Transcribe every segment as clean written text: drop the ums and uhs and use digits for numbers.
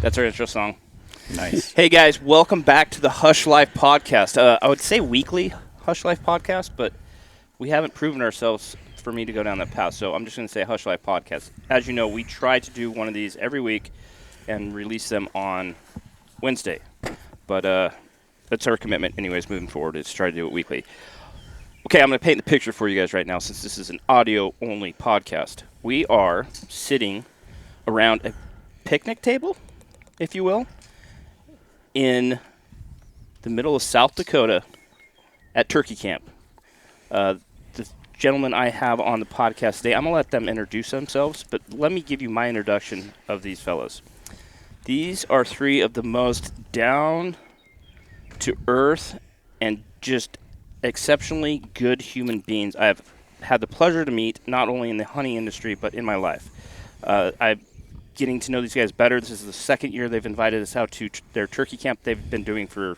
That's our intro song. Nice. Hey, guys, welcome back to the Hushlife podcast. I would say weekly Hushlife podcast, but we haven't proven ourselves for me to go down that path, so I'm just going to say Hushlife podcast. As you know, we try to do one of these every week and release them on Wednesday, but that's our commitment anyways moving forward, is to try to do it weekly. Okay, I'm going to paint the picture for you guys right now since this is an audio-only podcast. We are sitting around a picnic table, if you will, in the middle of South Dakota at turkey camp. The gentlemen I have on the podcast today, I'm going to let them introduce themselves, but let me give you my introduction of these fellows. These are three of the most down-to-earth and just exceptionally good human beings I've had the pleasure to meet, not only in the hunting industry, but in my life. I'm getting to know these guys better. This is the second year they've invited us out to their turkey camp they've been doing for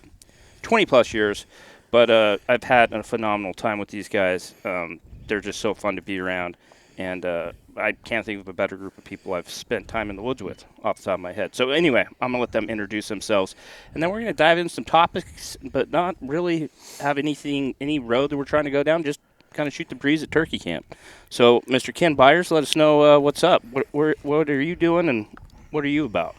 20-plus years. But I've had a phenomenal time with these guys. They're just so fun to be around. And I can't think of a better group of people I've spent time in the woods with off the top of my head. So anyway, I'm going to let them introduce themselves. And then we're going to dive into some topics, but not really have any road that we're trying to go down, just kind of shoot the breeze at turkey camp. So, Mr. Ken Byers, let us know what's up. What are you doing, and what are you about?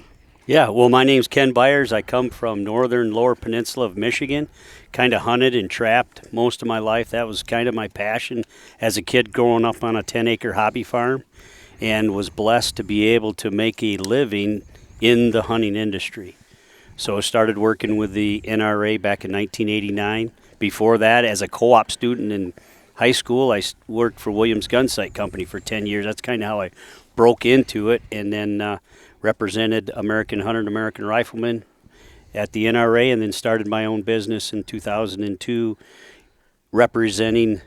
Yeah, well, my name's Ken Byers. I come from northern lower peninsula of Michigan. Kind of hunted and trapped most of my life. That was kind of my passion as a kid growing up on a 10-acre hobby farm, and was blessed to be able to make a living in the hunting industry. So I started working with the NRA back in 1989. Before that, as a co-op student in high school, I worked for Williams Gun Sight Company for 10 years. That's kind of how I broke into it, and then represented American Hunter and American Rifleman at the NRA, and then started my own business in 2002, representing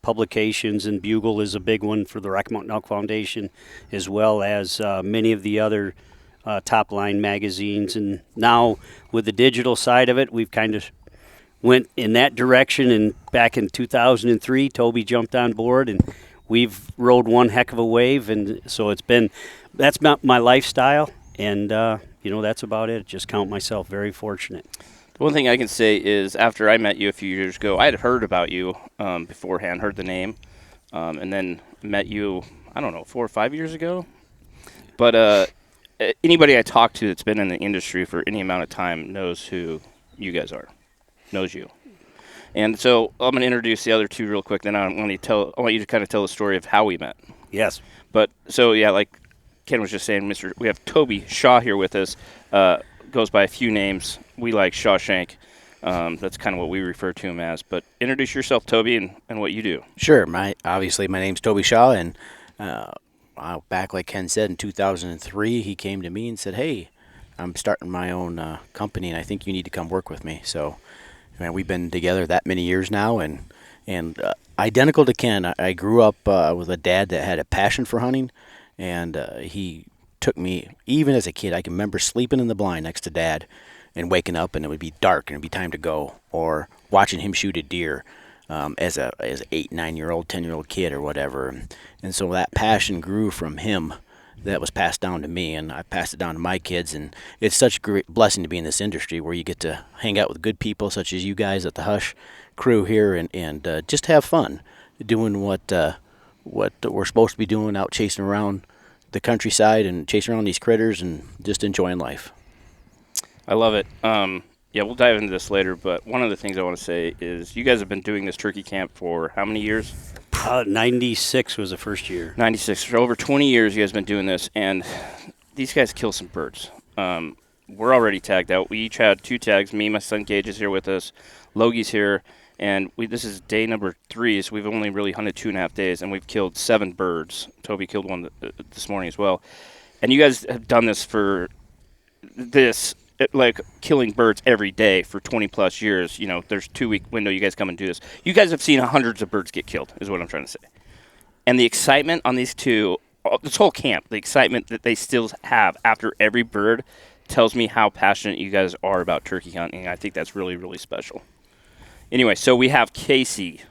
publications, and Bugle is a big one for the Rocky Mountain Elk Foundation, as well as many of the other top-line magazines. And now with the digital side of it, we've kind of went in that direction, and back in 2003, Toby jumped on board, and we've rode one heck of a wave, and so that's my lifestyle, and that's about it. Just count myself very fortunate. The one thing I can say is, after I met you a few years ago, I had heard about you beforehand, heard the name, and then met you, 4 or 5 years ago. But anybody I talk to that's been in the industry for any amount of time knows who you guys are. Knows you. And so I'm going to introduce the other two real quick, then I want you to kind of tell the story of how we met. Yes. But so, yeah, like Ken was just saying, we have Toby Shaw here with us. Goes by a few names. We like Shawshank. That's kind of what we refer to him as. But introduce yourself, Toby, and what you do. Sure. Obviously, my name's Toby Shaw, and back, like Ken said, in 2003, he came to me and said, "Hey, I'm starting my own company, and I think you need to come work with me." So, we've been together that many years now, and identical to Ken, I grew up with a dad that had a passion for hunting, and he took me, even as a kid, I can remember sleeping in the blind next to Dad and waking up, and it would be dark and it would be time to go, or watching him shoot a deer as an 8, 9-year-old, 10-year-old kid or whatever. And so that passion grew from him. That was passed down to me, and I passed it down to my kids, and it's such a great blessing to be in this industry where you get to hang out with good people such as you guys at the Hush crew here, and just have fun doing what we're supposed to be doing, out chasing around the countryside and chasing around these critters and just enjoying life. I love it. Yeah, we'll dive into this later, but one of the things I want to say is you guys have been doing this turkey camp for how many years? 96 was the first year. 96. For over 20 years you guys have been doing this, and these guys kill some birds. We're already tagged out. We each had 2 tags. Me, my son Gage is here with us. Logie's here, and this is day number 3, so we've only really hunted 2.5 days, and we've killed 7 birds. Toby killed one this morning as well. And you guys have done this for like killing birds every day for 20-plus years. There's 2-week window you guys come and do this. You guys have seen hundreds of birds get killed, is what I'm trying to say. And the excitement on these two, this whole camp, the excitement that they still have after every bird tells me how passionate you guys are about turkey hunting. I think that's really, really special. Anyway, so we have Casey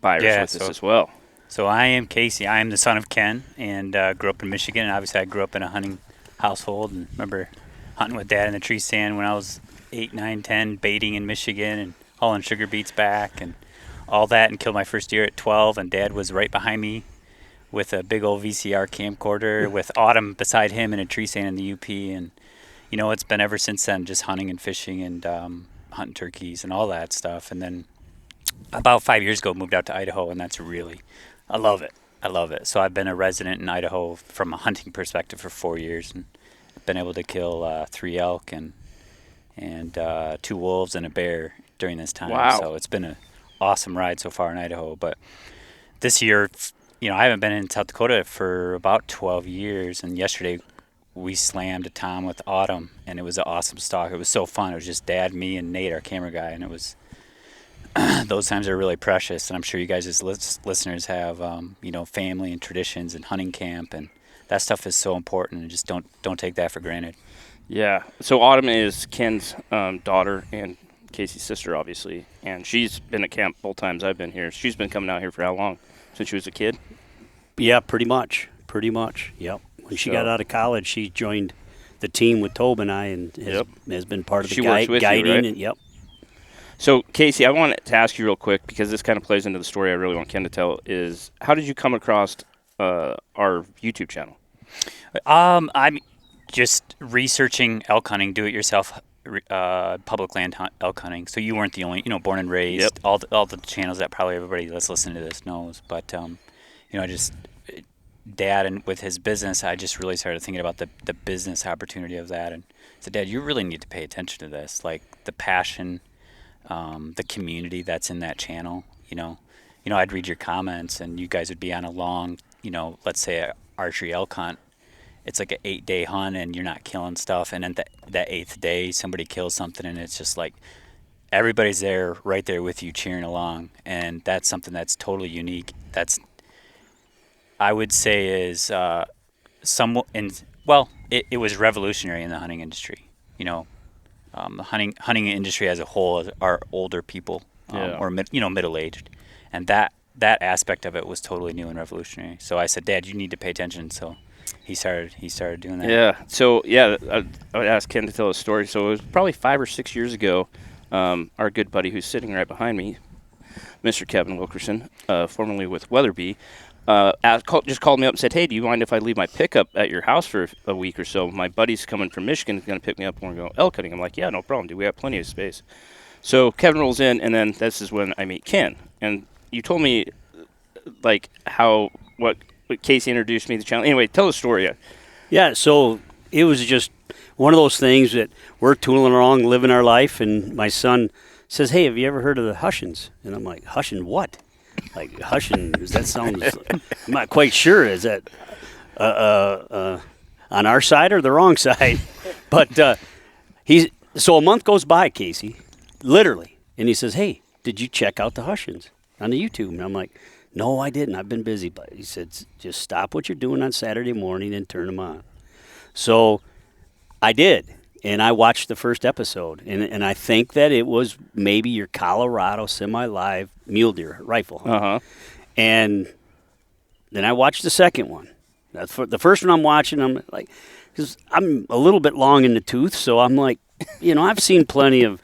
Byers with us as well. So I am Casey. I am the son of Ken, and grew up in Michigan. And obviously, I grew up in a hunting household, and remember hunting with Dad in the tree stand when I was 8, 9, 10, baiting in Michigan and hauling sugar beets back and all that, and killed my first deer at 12. And Dad was right behind me with a big old VCR camcorder with Autumn beside him in a tree stand in the UP. And, you know, it's been ever since then, just hunting and fishing and hunting turkeys and all that stuff. And then about 5 years ago, moved out to Idaho, and that's really, I love it. I love it. So I've been a resident in Idaho from a hunting perspective for 4 years, and been able to kill 3 elk and 2 wolves and a bear during this time. Wow. So it's been an awesome ride so far in Idaho. But this year, you know, I haven't been in South Dakota for about 12 years, and yesterday we slammed a tom with Autumn, and it was an awesome stalk. It was so fun. It was just Dad, me, and Nate, our camera guy, and it was those times are really precious. And I'm sure you guys as listeners have, you know, family and traditions and hunting camp, and that stuff is so important, and just don't take that for granted. Yeah. So Autumn is Ken's daughter and Casey's sister, obviously, and she's been at camp both times I've been here. She's been coming out here for how long? Since she was a kid? Yeah, pretty much. Yep. When she got out of college, she joined the team with Toby and I, and has been part of the works with guiding. You, right? And, yep. So, Casey, I wanted to ask you real quick, because this kind of plays into the story I really want Ken to tell, is how did you come across our YouTube channel? I'm just researching elk hunting, do-it-yourself public land elk hunting. So you weren't the only, you know, born and raised. All the channels that probably everybody that's listening to this knows. But you know, just Dad, and with his business, I just really started thinking about the business opportunity of that, and said, Dad, you really need to pay attention to this, like the passion, the community that's in that channel. You know, I'd read your comments, and you guys would be on a long, you know, let's say a archery elk hunt. It's like an 8-day hunt, and you're not killing stuff. And then that 8th day, somebody kills something, and it's just like everybody's there, right there with you, cheering along. And that's something that's totally unique. That's, I would say, is it was revolutionary in the hunting industry. You know, the hunting industry as a whole are older people, or middle-aged, and that aspect of it was totally new and revolutionary. So I said, Dad, you need to pay attention. So he started doing that. Yeah. So I would ask Ken to tell a story. So it was probably 5 or 6 years ago. Our good buddy who's sitting right behind me, Mr. Kevin Wilkerson, formerly with Weatherby, just called me up and said, hey, do you mind if I leave my pickup at your house for a week or so? My buddy's coming from Michigan, is going to pick me up and we're going to go elk hunting. I'm like, yeah, no problem, dude. We have plenty of space. So Kevin rolls in, and then this is when I meet Ken. And you told me, like, what Casey introduced me to the channel. Anyway, tell the story. Yeah, so it was just one of those things that we're tooling along, living our life, and my son says, hey, have you ever heard of the Hushins? And I'm like, Hushin what? Like, Hushin, that sounds, I'm not quite sure. Is that on our side or the wrong side? But so a month goes by, Casey, literally, and he says, hey, did you check out the Hushins on the YouTube? And I'm like, no, I didn't. I've been busy. But he said, just stop what you're doing on Saturday morning and turn them on. So I did, and I watched the first episode, and I think that it was maybe your Colorado semi-live mule deer rifle hunt. Uh-huh. And then I watched the second one. That's the first one I'm watching. I'm like, because I'm a little bit long in the tooth, so I'm like, I've seen plenty of,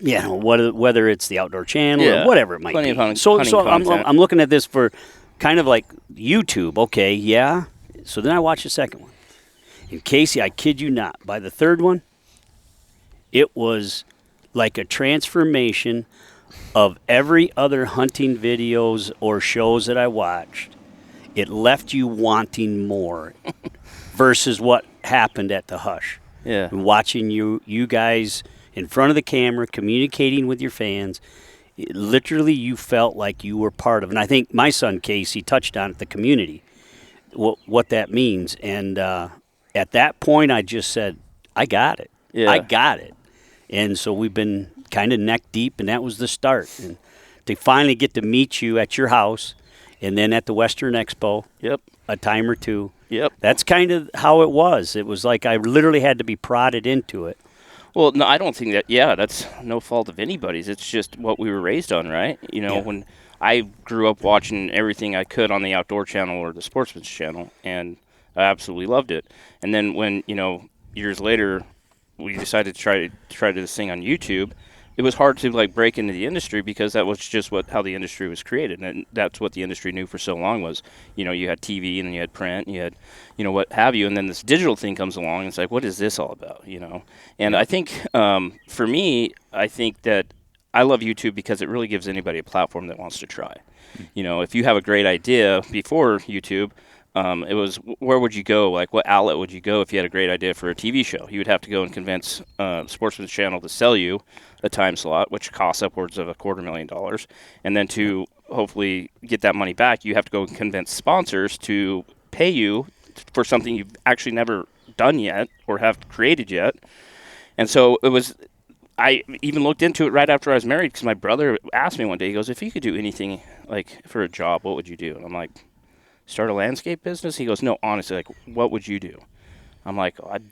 whether it's the Outdoor Channel or whatever it might be. Hunting so content. I'm looking at this for kind of like YouTube. Okay, yeah. So then I watched the second one. And Casey, I kid you not, by the third one, it was like a transformation of every other hunting videos or shows that I watched. It left you wanting more versus what happened at the Hush. Yeah. And watching you guys in front of the camera, communicating with your fans, literally you felt like you were part of it. And I think my son Casey touched on it, the community, what that means. And at that point, I just said, I got it. Yeah. I got it. And so we've been kind of neck deep, and that was the start. And to finally get to meet you at your house and then at the Western Expo, a time or two, that's kind of how it was. It was like I literally had to be prodded into it. Well, no, I don't think that, that's no fault of anybody's. It's just what we were raised on, right? When I grew up watching everything I could on the Outdoor Channel or the Sportsman's Channel, and I absolutely loved it. And then when, years later, we decided to try this thing on YouTube, it was hard to like break into the industry because that was just how the industry was created, and that's what the industry knew for so long was, you know, you had TV and then you had print, and you had, you know, what have you, and then this digital thing comes along, and it's like, what is this all about, you know? And I think for me, I think that I love YouTube because it really gives anybody a platform that wants to try. You know, if you have a great idea before YouTube, it was, where would you go? Like, what outlet would you go if you had a great idea for a TV show? You would have to go and convince Sportsman's Channel to sell you a time slot, which costs upwards of $250,000. And then to hopefully get that money back, you have to go and convince sponsors to pay you for something you've actually never done yet or have created yet. And so it was, I even looked into it right after I was married because my brother asked me one day, he goes, if you could do anything like for a job, what would you do? And I'm like, start a landscape business? He goes, no, honestly, like, what would you do? I'm like, oh, I'd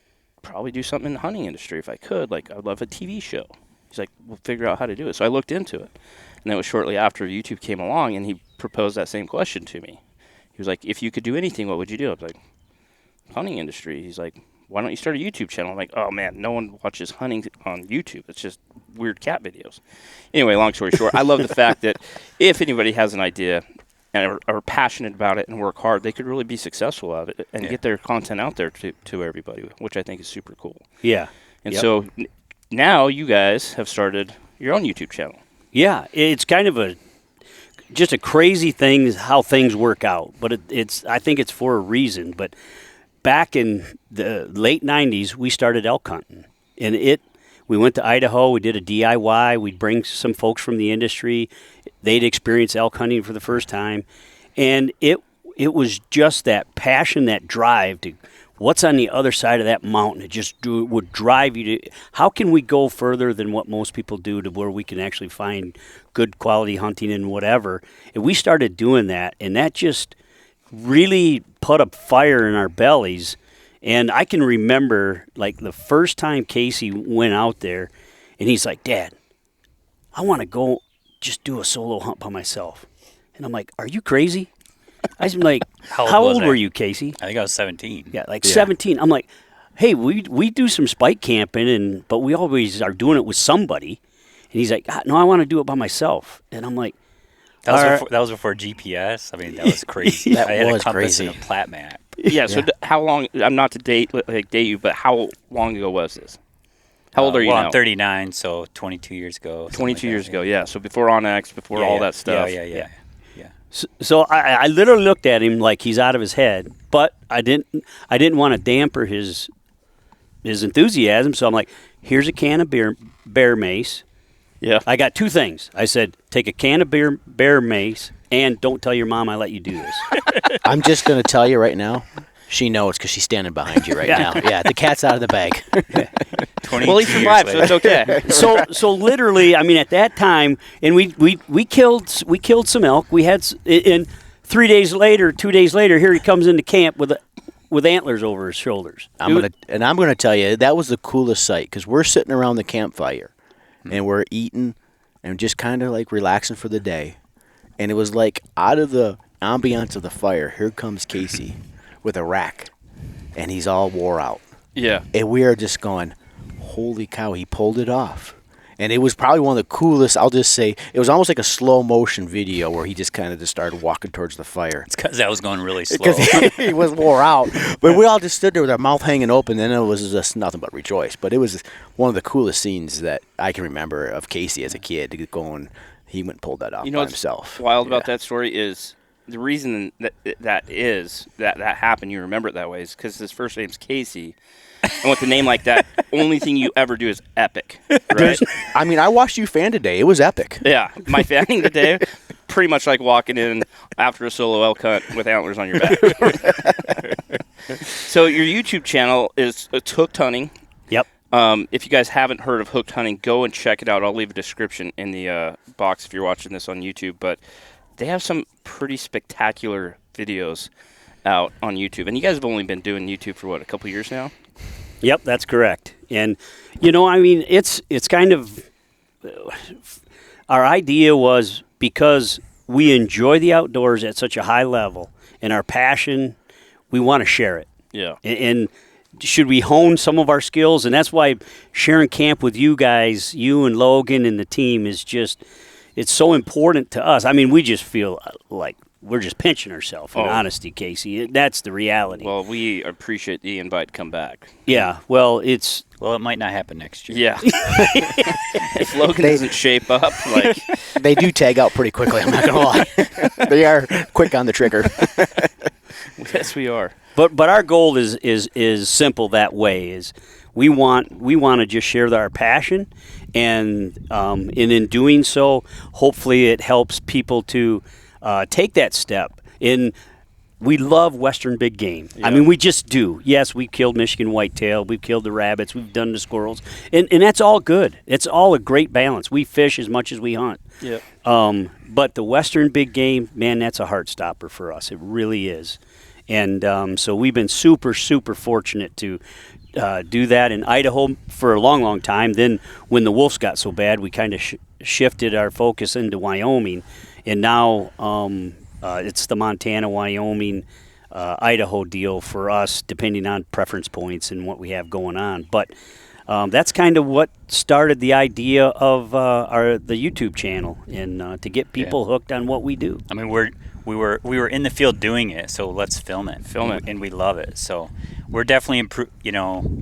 probably do something in the hunting industry if I could. Like, I'd love a TV show. He's like, we'll figure out how to do it. So I looked into it. And that was shortly after YouTube came along, and he proposed that same question to me. He was like, if you could do anything, what would you do? I was like, hunting industry. He's like, why don't you start a YouTube channel? I'm like, oh, man, no one watches hunting on YouTube. It's just weird cat videos. Anyway, long story short, I love the fact that if anybody has an idea and are passionate about it and work hard, they could really be successful at it and get their content out there to everybody, which I think is super cool. Yeah. And so now you guys have started your own YouTube channel. Yeah, it's kind of just a crazy thing how things work out, but I think it's for a reason. But back in the late 90s, we started elk hunting, and we went to Idaho, we did a DIY, we'd bring some folks from the industry, they'd experience elk hunting for the first time, and it was just that passion, that drive to what's on the other side of that mountain. It would drive you to, how can we go further than what most people do to where we can actually find good quality hunting and whatever. And we started doing that, and that just really put a fire in our bellies. And I can remember, like, the first time Casey went out there, and he's like, Dad, I want to go just do a solo hunt by myself. And I'm like, are you crazy? I was like, how old were you, Casey? I think I was 17. Yeah, 17. I'm like, hey, we do some spike camping, but we always are doing it with somebody. And he's like, no, I want to do it by myself. And I'm like, that was before GPS. I mean, that was crazy. That I had was a compass crazy. and a plat map. Yeah, so how long, I'm not to date you, but how long ago was this? How old are you now? I'm 39, so 22 years ago. 22 years ago, yeah. So before OnX, before all that stuff. Yeah. So I literally looked at him like he's out of his head, but I didn't want to damper his enthusiasm. So I'm like, here's a can of bear mace. Yeah. I got two things. I said, take a can of bear mace, and don't tell your mom I let you do this. I'm just going to tell you right now, she knows because she's standing behind you right now. Yeah, the cat's out of the bag. Well, he survived, so it's okay. So literally, I mean, at that time, and we killed some elk. We had, and 2 days later, here he comes into camp with antlers over his shoulders. I'm gonna tell you, that was the coolest sight because we're sitting around the campfire, and we're eating and just kind of like relaxing for the day, and it was like out of the ambiance of the fire, here comes Casey with a rack, and he's all wore out. Yeah. And we are just going, holy cow, he pulled it off. And it was probably one of the coolest, I'll just say, it was almost like a slow motion video where he just kind of just started walking towards the fire. It's because I was going really slow. Because he was wore out. But we all just stood there with our mouth hanging open, and it was just nothing but rejoice. But it was one of the coolest scenes that I can remember of Casey as a kid going, he went and pulled that off by himself. What's wild about that story is the reason that happened, you remember it that way, is because his first name's Casey. And with a name like that, only thing you ever do is epic, right? I mean, I watched you fan today. It was epic. Yeah, my fanning today, pretty much like walking in after a solo elk hunt with antlers on your back. So your YouTube channel is Hooked Hunting. Yep. If you guys haven't heard of Hooked Hunting, go and check it out. I'll leave a description in the box if you're watching this on YouTube. But they have some pretty spectacular videos out on YouTube. And you guys have only been doing YouTube for, what, a couple years now? Yep, that's correct. And, I mean, it's kind of, our idea was because we enjoy the outdoors at such a high level and our passion, we want to share it. Yeah. And should we hone some of our skills? And that's why sharing camp with you guys, you and Logan and the team, is just, it's so important to us. I mean, we just feel like we're just pinching ourselves, in honesty, Casey. That's the reality. Well, we appreciate the invite. Come back. Yeah, well, it might not happen next year. Yeah. If Logan doesn't shape up, like they do tag out pretty quickly. I'm not gonna lie. They are quick on the trigger. Yes, we are. But our goal is simple that way. Is we want to just share our passion, and in doing so, hopefully it helps people to take that step. We love Western big game. Yeah. I mean, we just do. Yes, we've killed Michigan whitetail. We've killed the rabbits. We've done the squirrels. And that's all good. It's all a great balance. We fish as much as we hunt. Yeah. But the Western big game, man, that's a heart stopper for us. It really is. And so we've been super, super fortunate to do that in Idaho for a long, long time. Then when the wolves got so bad, we kind of shifted our focus into Wyoming. And now it's the Montana, Wyoming, Idaho deal for us, depending on preference points and what we have going on. But that's kind of what started the idea of the YouTube channel, and to get people hooked on what we do. I mean, we were in the field doing it, so let's film it, and we love it. So we're definitely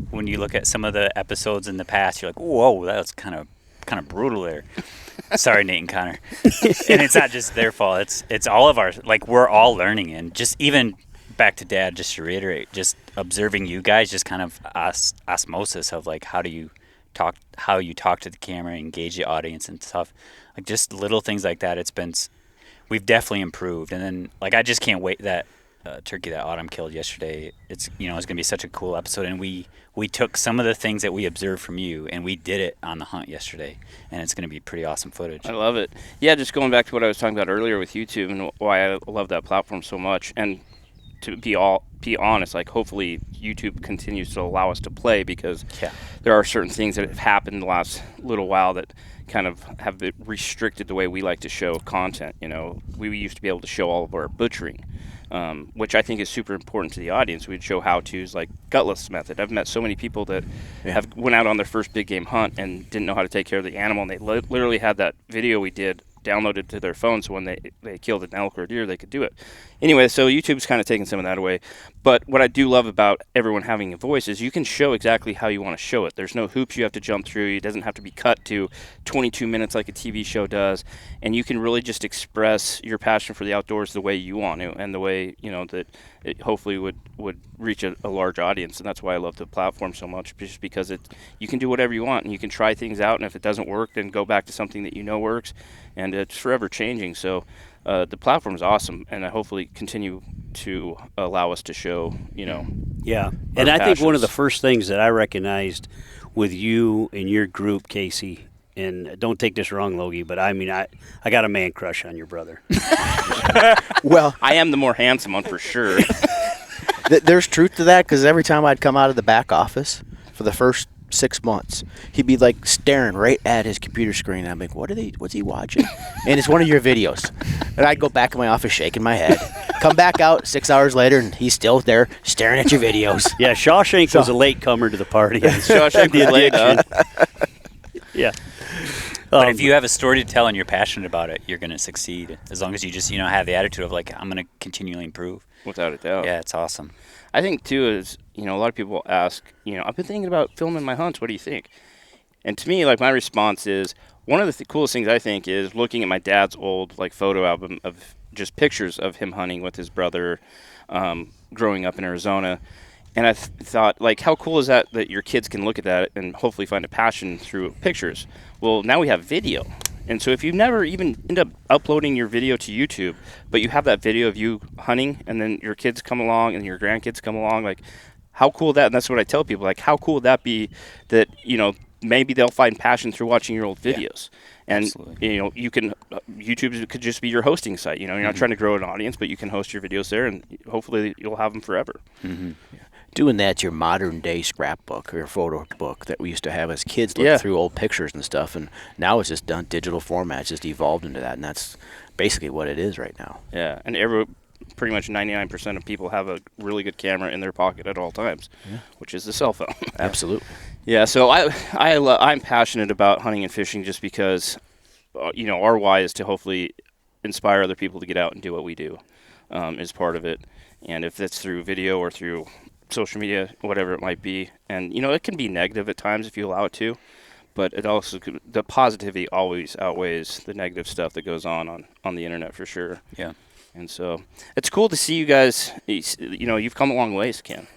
when you look at some of the episodes in the past, you're like, whoa, that was kind of brutal there. Sorry, Nate and Connor. And it's not just their fault. It's all of ours. Like, we're all learning, and just even back to Dad, just to reiterate, just observing you guys, just kind of osmosis of like how you talk to the camera, engage the audience and stuff. Like, just little things like that. We've definitely improved. And then, like, I just can't wait that turkey that Autumn killed yesterday. It's going to be such a cool episode, and we took some of the things that we observed from you, and we did it on the hunt yesterday, and it's going to be pretty awesome footage. I love it. Yeah, just going back to what I was talking about earlier with YouTube and why I love that platform so much, and to be honest, like, hopefully YouTube continues to allow us to play, because there are certain things that have happened in the last little while that kind of have restricted the way we like to show content. We used to be able to show all of our butchering, which I think is super important to the audience. We'd show how-tos like gutless method. I've met so many people that have went out on their first big game hunt and didn't know how to take care of the animal, and they literally had that video we did downloaded to their phone, so when they killed an elk or a deer, they could do it. Anyway, so YouTube's kind of taking some of that away. But what I do love about everyone having a voice is you can show exactly how you want to show it. There's no hoops you have to jump through. It doesn't have to be cut to 22 minutes like a TV show does. And you can really just express your passion for the outdoors the way you want to, and the way, that it hopefully would reach a large audience. And that's why I love the platform so much, just because you can do whatever you want, and you can try things out, and if it doesn't work, then go back to something that works. And it's forever changing. So the platform is awesome, and I hopefully continue to allow us to show, Yeah, and I think one of the first things that I recognized with you and your group, Casey, and don't take this wrong, Logie, but I mean, I got a man crush on your brother. Well, I am the more handsome one for sure. There's truth to that, because every time I'd come out of the back office for the first 6 months, he'd be like staring right at his computer screen. I'm like, what's he watching? And it's one of your videos. And I'd go back in my office shaking my head. Come back out 6 hours later, and he's still there staring at your videos. Yeah, Shawshank was a late comer to the party. Shawshank was late, huh? Yeah. But if you have a story to tell and you're passionate about it, you're going to succeed. As long as you just, have the attitude of like, I'm going to continually improve. Without a doubt. Yeah, it's awesome. I think, too, is, a lot of people ask, I've been thinking about filming my hunts. What do you think? And to me, like, my response is, one of the coolest things I think is looking at my dad's old, like, photo album of just pictures of him hunting with his brother growing up in Arizona. And I thought, like, how cool is that your kids can look at that and hopefully find a passion through pictures? Well, now we have video. And so if you never even end up uploading your video to YouTube, but you have that video of you hunting, and then your kids come along and your grandkids come along, like, how cool that, and that's what I tell people, like, how cool would that be that, maybe they'll find passion through watching your old videos. Yeah, and, absolutely. You can, YouTube could just be your hosting site. You're not trying to grow an audience, but you can host your videos there, and hopefully you'll have them forever. Mm-hmm. Yeah. Doing that's your modern day scrapbook or photo book that we used to have as kids, look through old pictures and stuff, and now it's just done digital format. It's just evolved into that, and that's basically what it is right now. Yeah, and pretty much 99% of people have a really good camera in their pocket at all times, which is the cell phone. Absolutely. Yeah, so I'm passionate about hunting and fishing just because, our why is to hopefully inspire other people to get out and do what we do, is part of it. And if that's through video or through social media, whatever it might be, and it can be negative at times if you allow it to, but it also the positivity always outweighs the negative stuff that goes on the internet for sure. Yeah. And so it's cool to see you guys. You've come a long ways, Ken,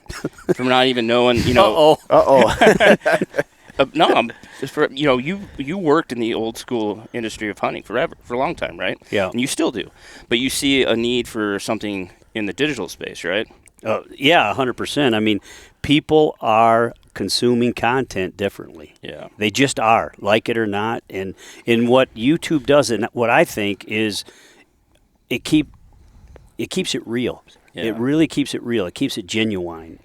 from not even knowing. No, you worked in the old school industry of hunting for a long time, right? Yeah. And you still do, but you see a need for something in the digital space, right? Yeah, 100%. I mean, people are consuming content differently. Yeah. They just are, like it or not. And what YouTube does, and what I think is, it keeps it real. Yeah. It really keeps it real. It keeps it genuine,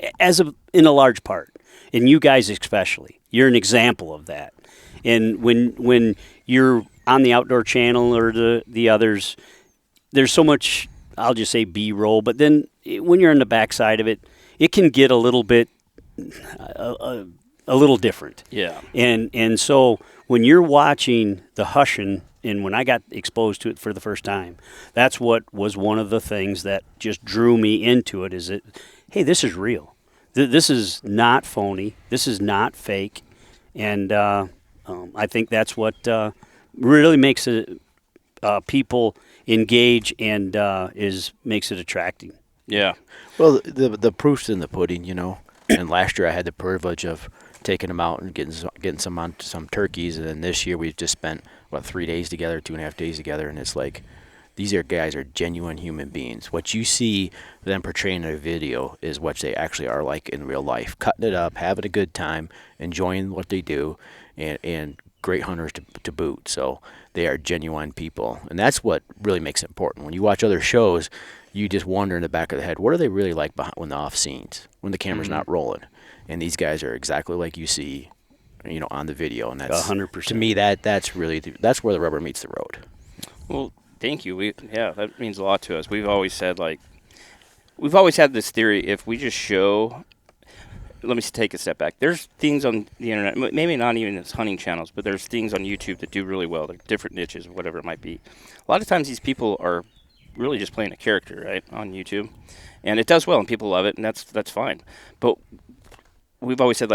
in a large part. And you guys especially, you're an example of that. And when you're on the Outdoor Channel or the others, there's so much, I'll just say B-roll, but then when you're on the backside of it, it can get a little bit, a little different. Yeah. And so when you're watching the Hushin, and when I got exposed to it for the first time, that's what was one of the things that just drew me into it, is that, hey, this is real. This is not phony. This is not fake. And I think that's what really makes it, people engage and makes it attracting. Yeah. Well, the proof's in the pudding, And last year I had the privilege of taking them out and getting some turkeys, and then this year we've just spent 3 days together, 2.5 days together, and it's like, these guys are genuine human beings. What you see them portraying in a video is what they actually are like in real life, cutting it up, having a good time, enjoying what they do, and great hunters to boot. So they are genuine people, and that's what really makes it important. When you watch other shows, you just wonder in the back of the head, what are they really like when the off scenes, when the camera's not rolling? And these guys are exactly like you see, on the video, and that's 100%. To me, that's really that's where the rubber meets the road. Well, thank you. That means a lot to us. We've always said, we've always had this theory, if we just show, let me take a step back. There's things on the internet, maybe not even as hunting channels, but there's things on YouTube that do really well. They're different niches, whatever it might be. A lot of times these people are really just playing a character, right, on YouTube. And it does well, and people love it, and that's fine. But we've always said,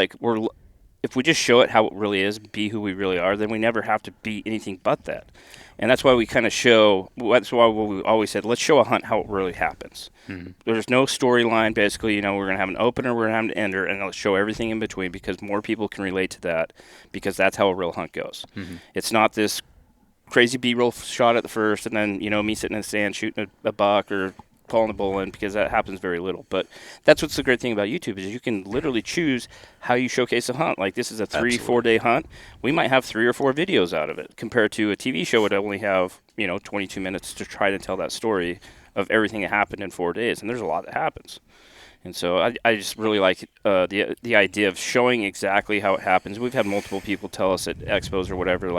if we just show it how it really is, be who we really are, then we never have to be anything but that. And that's why we kind of show, that's why we always said, let's show a hunt how it really happens. Mm-hmm. There's no storyline, basically. We're going to have an opener, we're going to have an ender, and let's show everything in between, because more people can relate to that, because that's how a real hunt goes. Mm-hmm. It's not this crazy B-roll shot at the first, and then, me sitting in the stand shooting a buck or calling a bull in, because that happens very little. But that's what's the great thing about YouTube, is you can literally choose how you showcase a hunt. Like, this is a 3-4 day hunt. We might have 3 or 4 videos out of it, compared to a TV show would only have 22 minutes to try to tell that story of everything that happened in 4 days, and there's a lot that happens. And so I just really like the idea of showing exactly how it happens. We've had multiple people tell us at expos or whatever,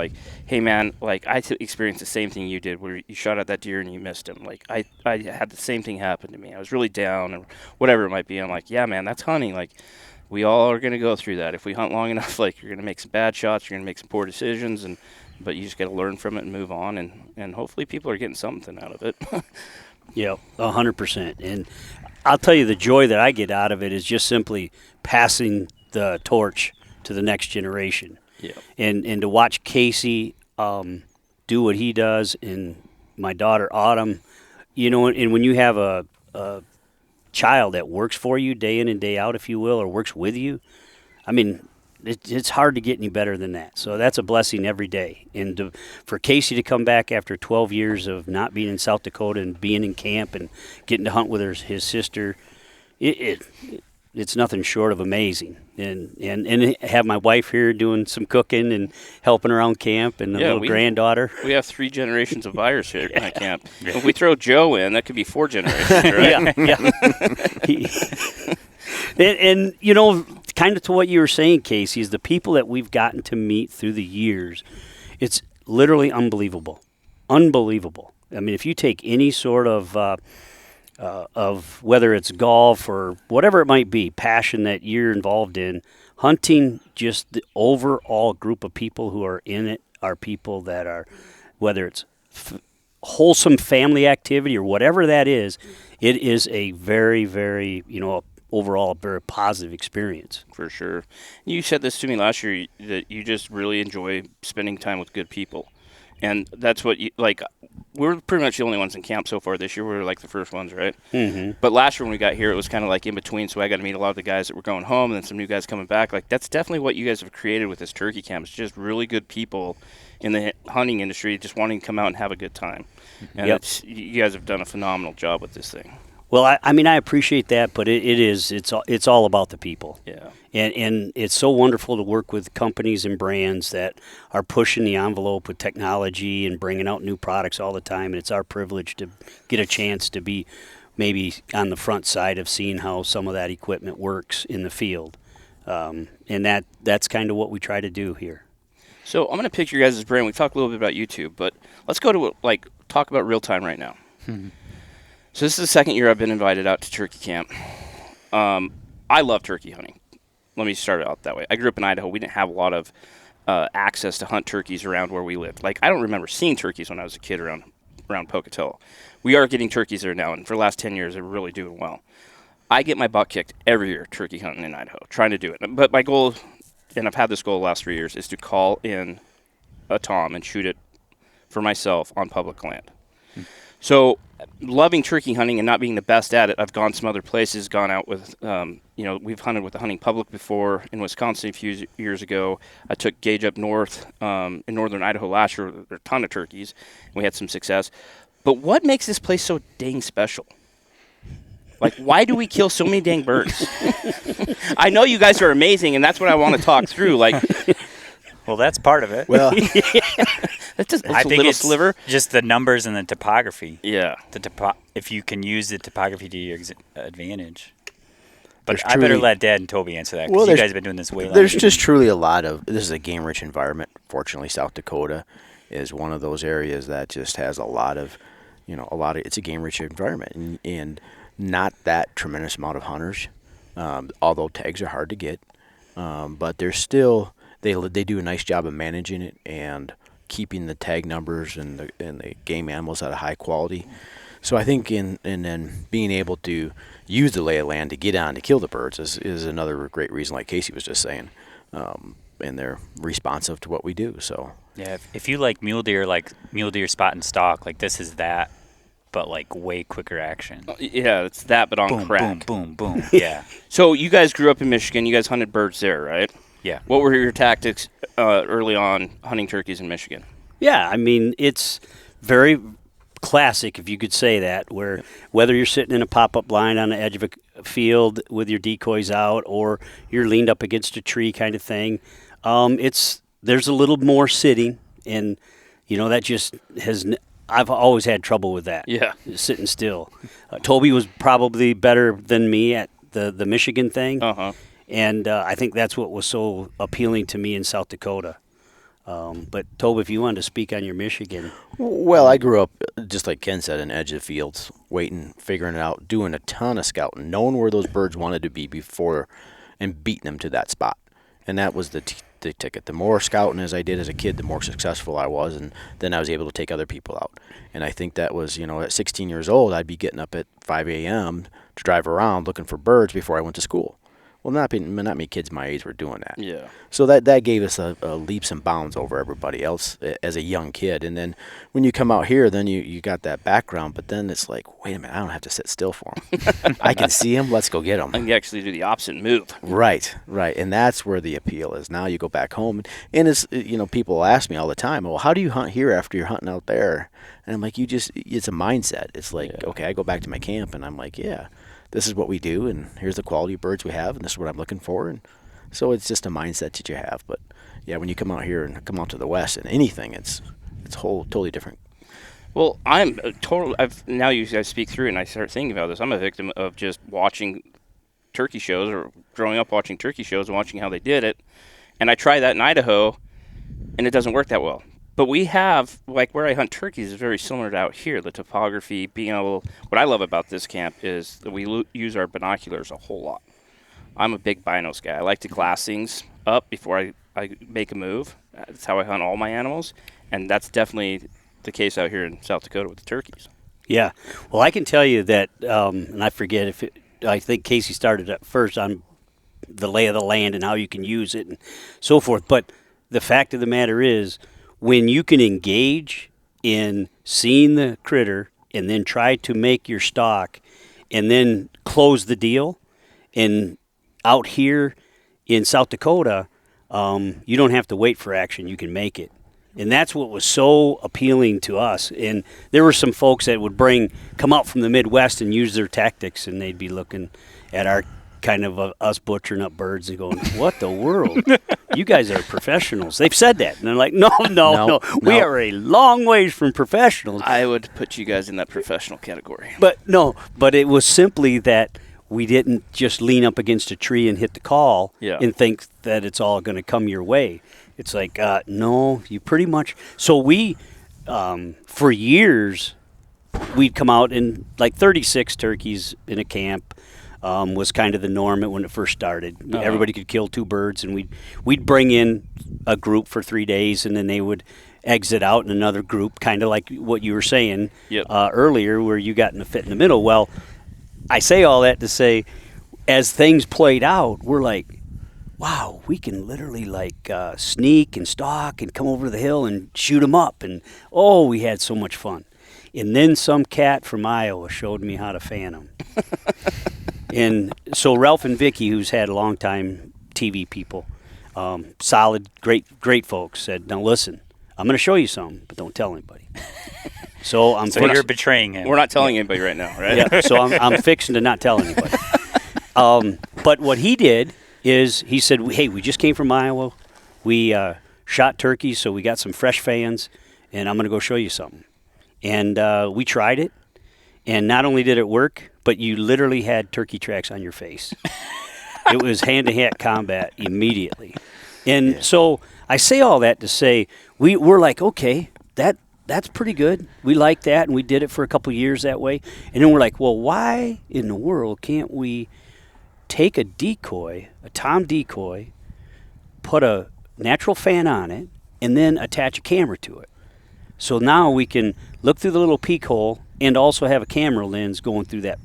hey man, I experienced the same thing you did, where you shot at that deer and you missed him. I had the same thing happen to me. I was really down, or whatever it might be. I'm like, yeah man, that's hunting. We all are going to go through that. If we hunt long enough, you're going to make some bad shots, you're going to make some poor decisions, but you just got to learn from it and move on, and hopefully people are getting something out of it. Yeah, 100%. And I'll tell you, the joy that I get out of it is just simply passing the torch to the next generation. Yeah. And to watch Casey do what he does, and my daughter Autumn, and when you have a child that works for you day in and day out, if you will, or works with you, I mean, it's hard to get any better than that. So that's a blessing every day. And for Casey to come back after 12 years of not being in South Dakota and being in camp and getting to hunt with his sister, it's nothing short of amazing. And have my wife here doing some cooking and helping around camp, and the little granddaughter. We have 3 generations of Byers here at camp. If we throw Joe in, that could be 4 generations, right? Yeah. And kind of to what you were saying, Casey, is the people that we've gotten to meet through the years, it's literally unbelievable. Unbelievable. I mean, if you take any sort of of whether it's golf or whatever it might be, passion that you're involved in, hunting, just the overall group of people who are in it are people that are, whether it's wholesome family activity or whatever that is, it is a very, very, overall a very positive experience. For sure. You said this to me last year, that you just really enjoy spending time with good people. And that's what you, like, we're pretty much the only ones in camp so far this year. We were like the first ones, right? Mm-hmm. But last year when we got here, it was kind of like in between. So I got to meet a lot of the guys that were going home and then some new guys coming back. Like, that's definitely what you guys have created with this turkey camp. It's just really good people in the hunting industry just wanting to come out and have a good time. And you guys have done a phenomenal job with this thing. Well, I mean, I appreciate that, but it's all about the people. Yeah. And it's so wonderful to work with companies and brands that are pushing the envelope with technology and bringing out new products all the time. And it's our privilege to get a chance to be maybe on the front side of seeing how some of that equipment works in the field. And that's kind of what we try to do here. So I'm going to pick your guys' brain. We talked a little bit about YouTube, but let's go to talk about real time right now. So this is the second year I've been invited out to turkey camp. I love turkey hunting. Let me start it out that way. I grew up in Idaho. We didn't have a lot of access to hunt turkeys around where we lived. Like, I don't remember seeing turkeys when I was a kid around Pocatello. We are getting turkeys there now, and for the last 10 years, they're really doing well. I get my butt kicked every year turkey hunting in Idaho, trying to do it. But my goal, and I've had this goal the last 3 years, is to call in a tom and shoot it for myself on public land. So, loving turkey hunting and not being the best at it, I've gone some other places, gone out with, we've hunted with the hunting public before in Wisconsin a few years ago. I took Gage up north in northern Idaho last year. There are a ton of turkeys. We had some success. But what makes this place so dang special? Like, why do we kill so many dang birds? I know you guys are amazing, and that's what I want to talk through. Like, well, that's part of it. Well, that's just I a think little it's sliver. just the numbers and the topography. Yeah. If you can use the topography to your advantage. But There's I better truly- let Dad and Toby answer that, because Well, you there's- guys have been doing this way longer. there's just truly a lot of, this is a game-rich environment. Fortunately, South Dakota is one of those areas that just has a lot of, it's a game-rich environment. And not that tremendous amount of hunters, although tags are hard to get. But there's still, they do a nice job of managing it and keeping the tag numbers and the game animals at a high quality. So I think and then being able to use the lay of land to get on to kill the birds is another great reason, like Casey was just saying. And they're responsive to what we do. So Yeah, if you like mule deer spot and stalk, like this is that, but like way quicker action. Yeah, it's that, but on Boom, crack. boom, boom, boom. Yeah, So you guys grew up in Michigan. You guys hunted birds there, right? yeah. What were your tactics early on hunting turkeys in Michigan? Yeah, I mean, it's very classic, if you could say that, where whether you're sitting in a pop-up blind on the edge of a field with your decoys out or you're leaned up against a tree kind of thing, there's a little more sitting, and, that just I've always had trouble with that. Yeah. Sitting still. Toby was probably better than me at the Michigan thing. Uh-huh. And I think that's what was so appealing to me in South Dakota. But Toby, if you wanted to speak on your Michigan. Well, I grew up, just like Ken said, in edge of the fields, waiting, figuring it out, doing a ton of scouting, knowing where those birds wanted to be before and beating them to that spot. And that was the ticket. The more scouting as I did as a kid, the more successful I was, and then I was able to take other people out. And I think that was, at 16 years old, I'd be getting up at 5 a.m. to drive around looking for birds before I went to school. Well, not many kids my age were doing that. Yeah. So that gave us a leaps and bounds over everybody else as a young kid. And then when you come out here, then you got that background, but then it's like, wait a minute, I don't have to sit still for them. I can see them. Let's go get them. And you actually do the opposite move. Right. And that's where the appeal is. Now you go back home, and it's, people ask me all the time, well, how do you hunt here after you're hunting out there? And I'm like, it's a mindset. It's like, okay, I go back to my camp, and I'm like, yeah, this is what we do, and here's the quality of birds we have, and this is what I'm looking for. And so it's just a mindset that you have. But yeah, when you come out here and come out to the West and anything, it's totally different. Well, now you guys speak through it, and I start thinking about this. I'm a victim of just watching turkey shows, or growing up watching turkey shows and watching how they did it. And I try that in Idaho, and it doesn't work that well. But we have, like where I hunt turkeys is very similar to out here. The topography, being able, what I love about this camp is that we use our binoculars a whole lot. I'm a big binos guy. I like to glass things up before I make a move. That's how I hunt all my animals. And that's definitely the case out here in South Dakota with the turkeys. Yeah. Well, I can tell you that, and I forget I think Casey started at first on the lay of the land and how you can use it and so forth. But the fact of the matter is, when you can engage in seeing the critter and then try to make your stock and then close the deal, and out here in South Dakota, you don't have to wait for action. You can make it. And that's what was so appealing to us. And there were some folks that would come out from the Midwest and use their tactics, and they'd be looking at our kind of us butchering up birds and going, what the world? You guys are professionals. They've said that. And they're like, no. We are a long ways from professionals. I would put you guys in that professional category. But it was simply that we didn't just lean up against a tree and hit the call and think that it's all going to come your way. It's like, no, you pretty much. So we, for years, we'd come out and like 36 turkeys in a camp was kind of the norm when it first started. Uh-huh. Everybody could kill 2 birds, and we'd bring in a group for 3 days, and then they would exit out in another group, kind of like what you were saying earlier, where you got in a fit in the middle. Well, I say all that to say, as things played out, we're like, wow, we can literally like sneak and stalk and come over to the hill and shoot them up. And, we had so much fun. And then some cat from Iowa showed me how to fan them. And so Ralph and Vicky, who's had a long time TV people, solid, great folks, said, now listen, I'm going to show you something, but don't tell anybody. So you're betraying him. We're not telling anybody right now, right? Yeah. So I'm fixing to not tell anybody. But what he did is he said, hey, we just came from Iowa. We shot turkeys, so we got some fresh fans, and I'm going to go show you something. And we tried it, and not only did it work, but you literally had turkey tracks on your face. It was hand-to-hand combat immediately. And so I say all that to say we're like, okay, that's pretty good. We like that, and we did it for a couple years that way. And then we're like, well, why in the world can't we take a decoy, a tom decoy, put a natural fan on it, and then attach a camera to it? So now we can look through the little peek hole and also have a camera lens going through that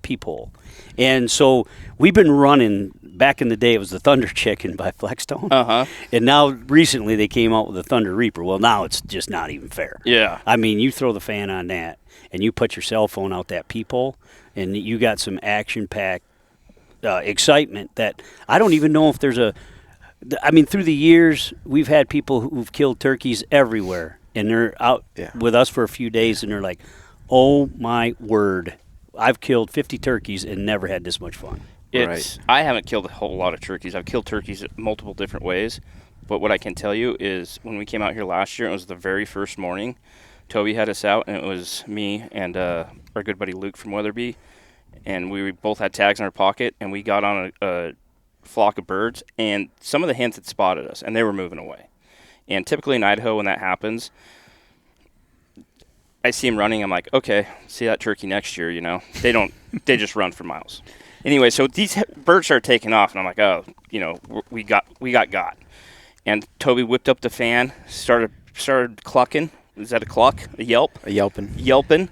peephole. And so we've been running, back in the day it was the Thunder Chicken by Flexstone. Uh-huh. And now recently they came out with the Thunder Reaper. Well, now it's just not even fair. Yeah. I mean, you throw the fan on that and you put your cell phone out that peephole and you got some action-packed excitement that I don't even know if there's through the years, we've had people who've killed turkeys everywhere. And they're out with us for a few days, and they're like, oh, my word. I've killed 50 turkeys and never had this much fun. Right. I haven't killed a whole lot of turkeys. I've killed turkeys multiple different ways. But what I can tell you is when we came out here last year, it was the very first morning. Toby had us out, and it was me and our good buddy Luke from Weatherby. And we both had tags in our pocket, and we got on a flock of birds. And some of the hens had spotted us, and they were moving away. And typically in Idaho, when that happens, I see them running. I'm like, okay, see that turkey next year, They just run for miles. Anyway, so these birds started taking off, and I'm like, we got. And Toby whipped up the fan, started clucking. Is that a cluck? A yelp? A yelping. Yelping.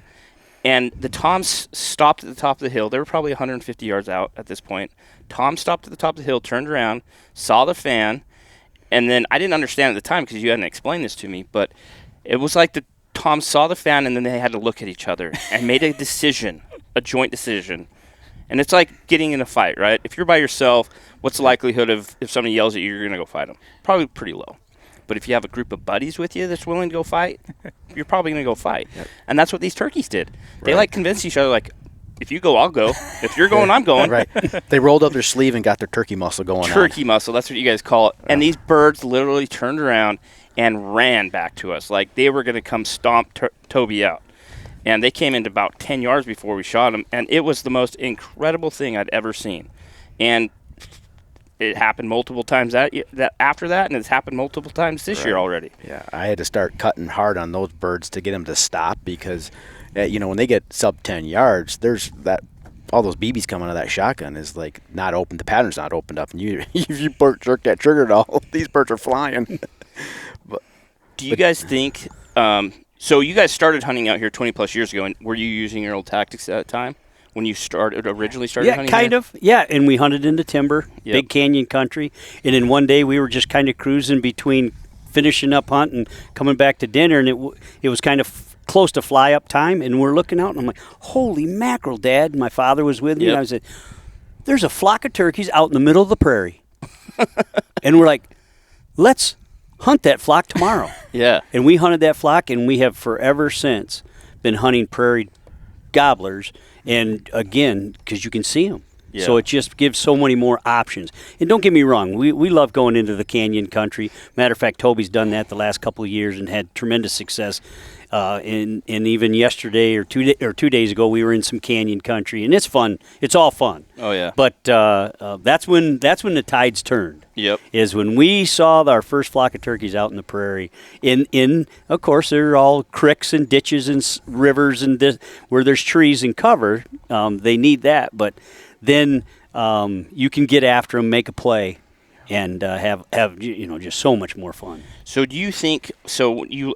And the toms stopped at the top of the hill. They were probably 150 yards out at this point. Tom stopped at the top of the hill, turned around, saw the fan. And then I didn't understand at the time because you hadn't explained this to me, but it was like the toms saw the fan and then they had to look at each other and made a decision, a joint decision. And it's like getting in a fight, right? If you're by yourself, what's the likelihood of if somebody yells at you, you're going to go fight them? Probably pretty low. But if you have a group of buddies with you that's willing to go fight, you're probably going to go fight. Yep. And that's what these turkeys did. They convinced each other like, if you go, I'll go. If you're going, I'm going. Right. They rolled up their sleeve and got their turkey muscle going on. Turkey muscle, that's what you guys call it. And these birds literally turned around and ran back to us like they were going to come stomp Toby out. And they came into about 10 yards before we shot them. And it was the most incredible thing I'd ever seen. And it happened multiple times after that, and it's happened multiple times this year already. Yeah, I had to start cutting hard on those birds to get them to stop because, when they get sub 10 yards, there's that. All those BBs coming out of that shotgun is like not open. The pattern's not opened up, and if you jerk that trigger at all, these birds are flying. Do you guys think? So you guys started hunting out here 20 plus years ago, and were you using your old tactics at that time when you originally started hunting? Yeah, kind of. Yeah, and we hunted in the timber, big canyon country, and then one day we were just kind of cruising between finishing up hunting and coming back to dinner, and it was kind of close to fly up time, and we're looking out, and I'm like, holy mackerel, Dad. And my father was with me, and I said, there's a flock of turkeys out in the middle of the prairie. And we're like, let's hunt that flock tomorrow. Yeah. And we hunted that flock, and we have forever since been hunting prairie gobblers, and again, because you can see them. Yeah. So it just gives so many more options. And don't get me wrong, we love going into the canyon country. Matter of fact, Toby's done that the last couple of years and had tremendous success. And even yesterday or 2 days ago, we were in some canyon country, and it's fun. It's all fun. Oh yeah. But that's when the tides turned. Yep. Is when we saw our first flock of turkeys out in the prairie. In of course, they're all creeks and ditches and rivers and where there's trees and cover. They need that, but then you can get after them, make a play, and have just so much more fun. So do you think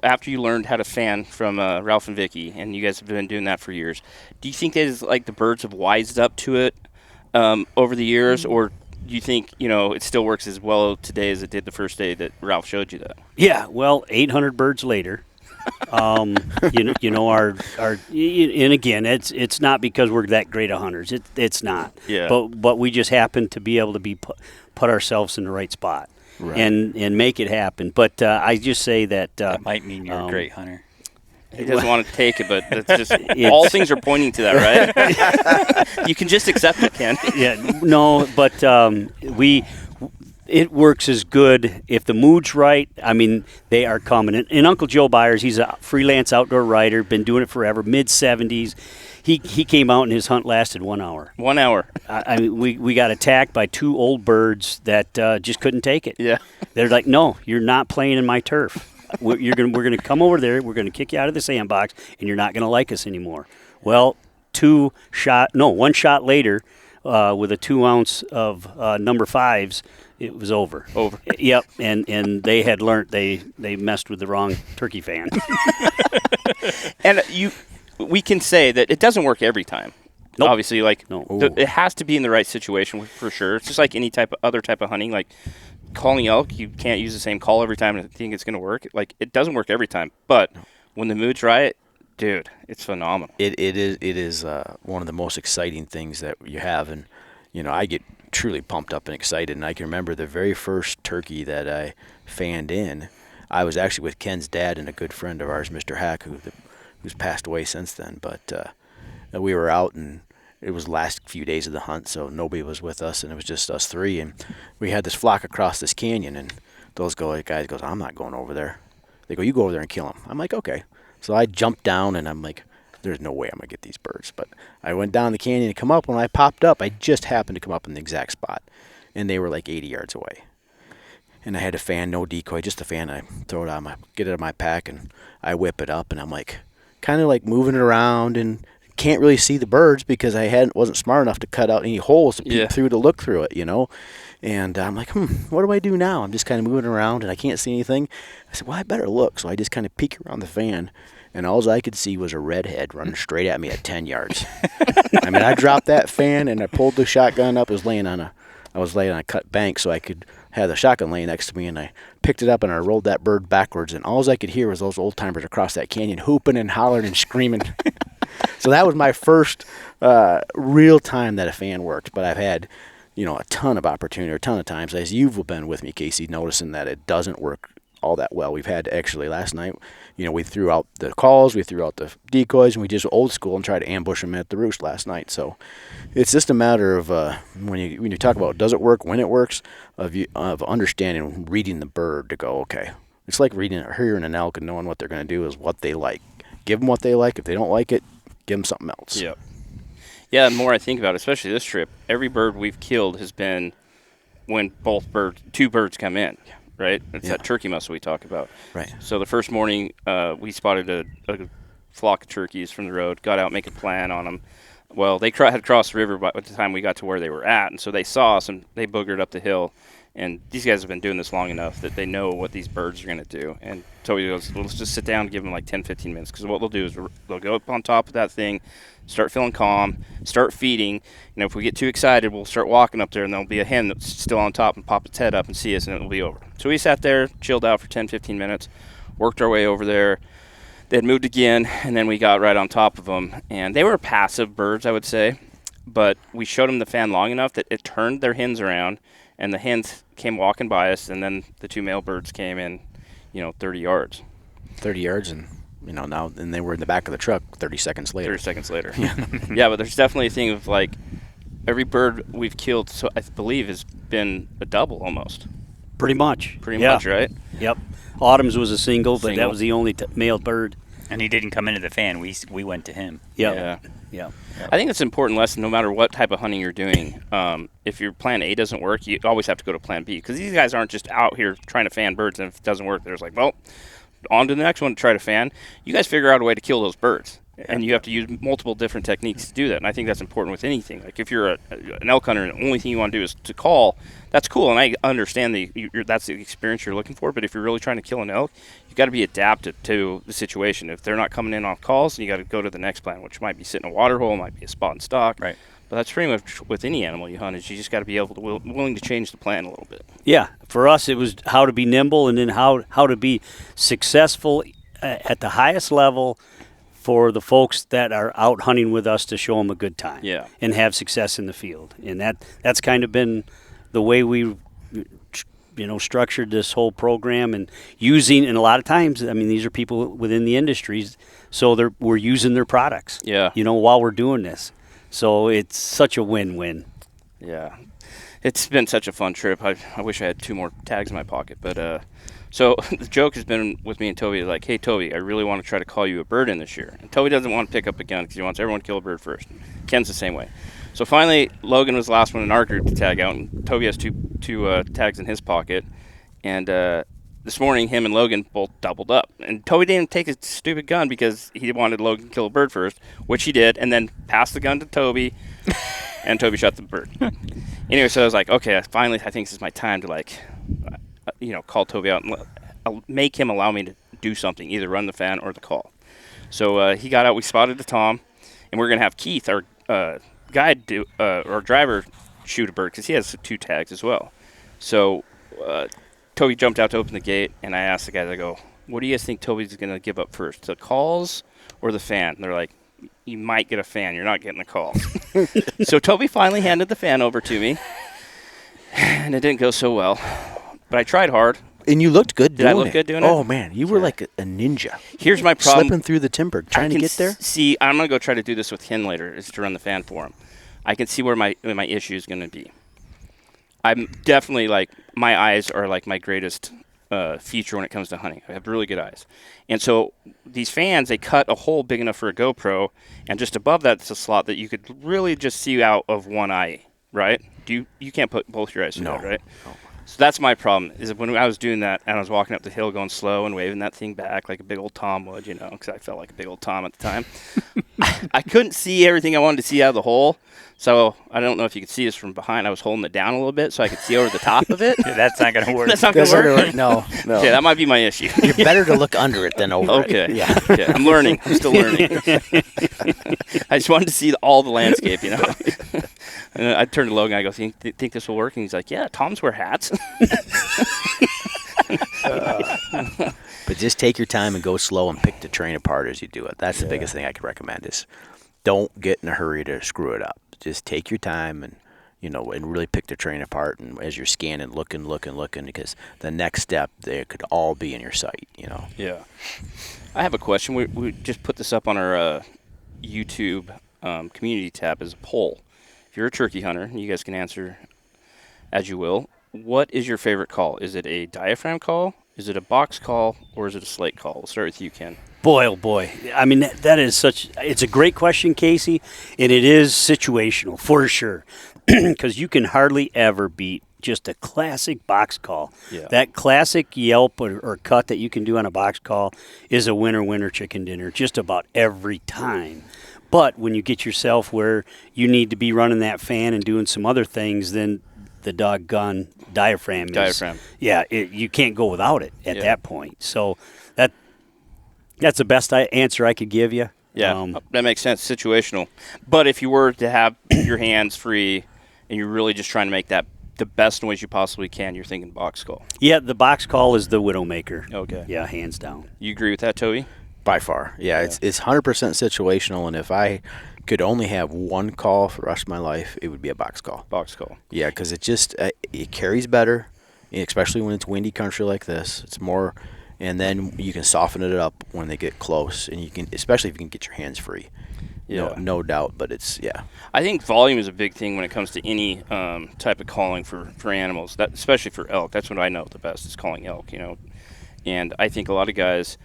after you learned how to fan from Ralph and Vicky, and you guys have been doing that for years, do you think that like the birds have wised up to it over the years, or do you think it still works as well today as it did the first day that Ralph showed you that? Yeah, well, 800 birds later. Our and again, it's not because we're that great of hunters. It's not. Yeah. But we just happen to be able to put ourselves in the right spot, right, and make it happen. But I just say that that might mean you're a great hunter. He doesn't want to take it, but it's just all things are pointing to that, right? You can just accept it, Ken. Yeah. No, but it works as good if the mood's right. I mean, they are coming. And Uncle Joe Byers, he's a freelance outdoor writer, been doing it forever, mid-70s. He came out and his hunt lasted 1 hour. 1 hour. I mean, we got attacked by two old birds that just couldn't take it. Yeah. They're like, no, you're not playing in my turf. We're gonna come over there. We're gonna kick you out of the sandbox, and you're not gonna like us anymore. Well, one shot later, with a 2 ounce of number 5s. It was over. Yep, and they had learned they messed with the wrong turkey fan. And we can say that it doesn't work every time. Nope. Obviously, No. It has to be in the right situation for sure. It's just like any other type of hunting. Like calling elk, you can't use the same call every time and think it's going to work. Like it doesn't work every time. But when the mood's right, dude, it's phenomenal. It is one of the most exciting things that you have, and I get truly pumped up and excited. And I can remember the very first turkey that I fanned in. I was actually with Ken's dad and a good friend of ours, Mr. Hack, who's passed away since then. But we were out, and it was the last few days of the hunt, so nobody was with us, and it was just us three. And we had this flock across this canyon, and those guys goes, I'm not going over there. They go, you go over there and kill them. I'm like, okay. So I jumped down, and I'm like, there's no way I'm going to get these birds. But I went down the canyon and come up. When I popped up, I just happened to come up in the exact spot, and they were like 80 yards away. And I had a fan, no decoy, just a fan. I throw it on get it out of my pack, and I whip it up, and I'm like, kind of like moving it around, and can't really see the birds because I wasn't smart enough to cut out any holes to peek through to look through it, And I'm like, what do I do now? I'm just kind of moving around, and I can't see anything. I said, well, I better look. So I just kind of peek around the fan, and all I could see was a redhead running straight at me at 10 yards. I mean, I dropped that fan, and I pulled the shotgun up. I was laying on a cut bank, so I could have the shotgun laying next to me, and I picked it up, and I rolled that bird backwards, and all I could hear was those old-timers across that canyon hooping and hollering and screaming. So that was my first real time that a fan worked, but I've had a ton of opportunity, or a ton of times, as you've been with me, Casey, noticing that it doesn't work all that well. We've had actually last night, we threw out the calls, we threw out the decoys, and we just old school and tried to ambush them at the roost last night. So it's just a matter of when you talk about does it work, when it works, of understanding, reading the bird to go, okay. It's like hearing an elk and knowing what they're going to do is what they like. Give them what they like. If they don't like it, give them something else. Yep. Yeah, the more I think about it, especially this trip, every bird we've killed has been when two birds come in, right? It's that turkey muscle we talk about. Right. So the first morning, we spotted a flock of turkeys from the road, got out, make a plan on them. Well, they had crossed the river by the time we got to where they were at, and so they saw us, and they boogered up the hill. And these guys have been doing this long enough that they know what these birds are going to do. And Toby goes, well, let's just sit down and give them like 10, 15 minutes. Because what they'll do is they'll go up on top of that thing, start feeling calm, start feeding. And if we get too excited, we'll start walking up there, and there'll be a hen that's still on top and pop its head up and see us, and it'll be over. So we sat there, chilled out for 10, 15 minutes, worked our way over there. They had moved again, and then we got right on top of them. And they were passive birds, I would say. But we showed them the fan long enough that it turned their hens around, and the hens came walking by us, and then the two male birds came in, 30 yards. 30 yards, and now and they were in the back of the truck 30 seconds later. 30 seconds later. Yeah, but there's definitely a thing of like every bird we've killed, so I believe, has been a double almost. Pretty much. Pretty much, right? Yep. Autumn's was a single, but that was the only male bird. And he didn't come into the fan. We went to him. Yep. Yeah. I think it's an important lesson no matter what type of hunting you're doing. If your plan A doesn't work, you always have to go to plan B, because these guys aren't just out here trying to fan birds, and if it doesn't work, they're just like, well, on to the next one to try to fan. You guys figure out a way to kill those birds, and you have to use multiple different techniques to do that, and I think that's important with anything. Like if you're an elk hunter and the only thing you want to do is to call, that's cool, and I understand that's the experience you're looking for, but if you're really trying to kill an elk, you've got to be adapted to the situation. If they're not coming in off calls, then you got to go to the next plan, which might be sitting in a water hole, might be a spot and stock. Right. But that's pretty much with any animal you hunt, is you just got to be able to willing to change the plan a little bit. Yeah. For us, it was how to be nimble, and then how to be successful at the highest level for the folks that are out hunting with us, to show them a good time and have success in the field. And that's kind of been the way we structured this whole program, and a lot of times, I mean, these are people within the industries, so we're using their products while we're doing this. So it's such a win-win. Yeah. It's been such a fun trip. I wish I had 2 more tags in my pocket, but so the joke has been with me and Toby, like, hey, Toby, I really want to try to call you a bird in this year. And Toby doesn't want to pick up a gun because he wants everyone to kill a bird first. Ken's the same way. So finally, Logan was the last one in our group to tag out, and Toby has two tags in his pocket. And this morning, him and Logan both doubled up. And Toby didn't take his stupid gun because he wanted Logan to kill a bird first, which he did, and then passed the gun to Toby, and Toby shot the bird. Anyway, so I was like, okay, finally, I think this is my time to, call Toby out and make him allow me to do something, either run the fan or the call. So he got out, we spotted the tom, and we're going to have Keith, our guide, or driver, shoot a bird, because he has 2 tags as well. So Toby jumped out to open the gate, and I asked the guys, I go, what do you guys think Toby's going to give up first, the calls or the fan? And they're like, you might get a fan, you're not getting a call. So Toby finally handed the fan over to me, and it didn't go so well. But I tried hard. And you looked good doing it. Did I look good doing it? Oh, man, you were like a ninja. Here's my problem. Slipping through the timber, trying to get there. See, I'm going to go try to do this with Ken later, is to run the fan for him. I can see where my issue is going to be. I'm definitely, my eyes are my greatest feature when it comes to hunting. I have really good eyes. And so these fans, they cut a hole big enough for a GoPro, and just above that's a slot that you could really just see out of one eye, right? You can't put both your eyes through that, right? No. So that's my problem, is when I was doing that and I was walking up the hill going slow and waving that thing back like a big old Tom would, because I felt like a big old Tom at the time. I couldn't see everything I wanted to see out of the hole. So I don't know if you could see this from behind. I was holding it down a little bit so I could see over the top of it. That's not going to work. That's not going to work? No. Okay, that might be my issue. You're better to look under it than over it. Okay. Yeah. Okay. I'm learning. I'm still learning. I just wanted to see all the landscape, And I turned to Logan. I go, think this will work? And he's like, yeah, Toms wear hats. But just take your time and go slow and pick the terrain apart as you do it. That's the biggest thing I could recommend, is don't get in a hurry to screw it up. Just take your time and really pick the terrain apart, and as you're scanning, looking, because the next step there could all be in your sight, Yeah. I have a question. We just put this up on our YouTube community tab as a poll. If you're a turkey hunter, you guys can answer as you will. What is your favorite call? Is it a diaphragm call? Is it a box call? Or is it a slate call? We'll start with you, Ken. Boy, oh boy. I mean, that is it's a great question, Casey, and it is situational for sure, because you can hardly ever beat just a classic box call. Yeah. That classic yelp or cut that you can do on a box call is a winner chicken dinner just about every time. But when you get yourself where you need to be running that fan and doing some other things, then the doggone diaphragm is, yeah, you can't go without it at that point. So that's the best answer I could give you. Yeah, that makes sense. Situational. But if you were to have your hands free and you're really just trying to make that the best noise you possibly can, you're thinking box call. Yeah, the box call is the Widowmaker. Okay. Yeah, hands down. You agree with that, Toby? By far. Yeah, it's 100% situational, and if I could only have one call for the rest of my life, it would be a box call. Box call. Yeah, because it just it carries better, especially when it's windy country like this. It's more, and then you can soften it up when they get close, and you can, especially if you can get your hands free. Yeah, no doubt. But it's I think volume is a big thing when it comes to any type of calling for animals. That especially for elk. That's what I know the best is calling elk. And I think a lot of guys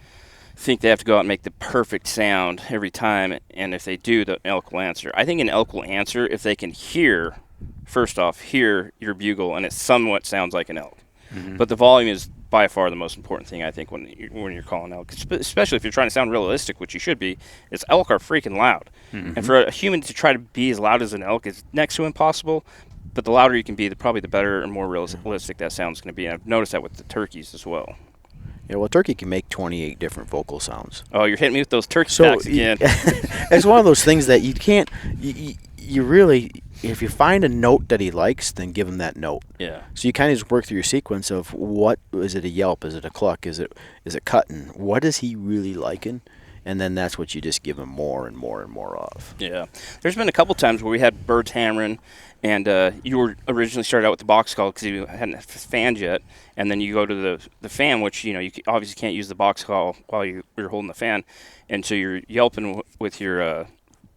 think they have to go out and make the perfect sound every time, and if they do, the elk will answer. I think an elk will answer if they can hear your bugle and it somewhat sounds like an elk. Mm-hmm. But the volume is by far the most important thing, I think, when you're calling elk, especially if you're trying to sound realistic, which you should be. Is elk are freaking loud, and for a human to try to be as loud as an elk is next to impossible. But the louder you can be, probably the better and more realistic that sound's going to be. And I've noticed that with the turkeys as well. Yeah, well, turkey can make 28 different vocal sounds. Oh, you're hitting me with those turkey facts again. It's one of those things that you can't. You really, if you find a note that he likes, then give him that note. Yeah. So you kind of just work through your sequence of what is it, a yelp, is it a cluck, is it cutting? What is he really liking? And then that's what you just give him more and more and more of. Yeah. There's been a couple times where we had birds hammering, and you were originally started out with the box call because you hadn't fanned yet, and then you go to the fan, which you obviously can't use the box call while you're holding the fan, and so you're yelping with your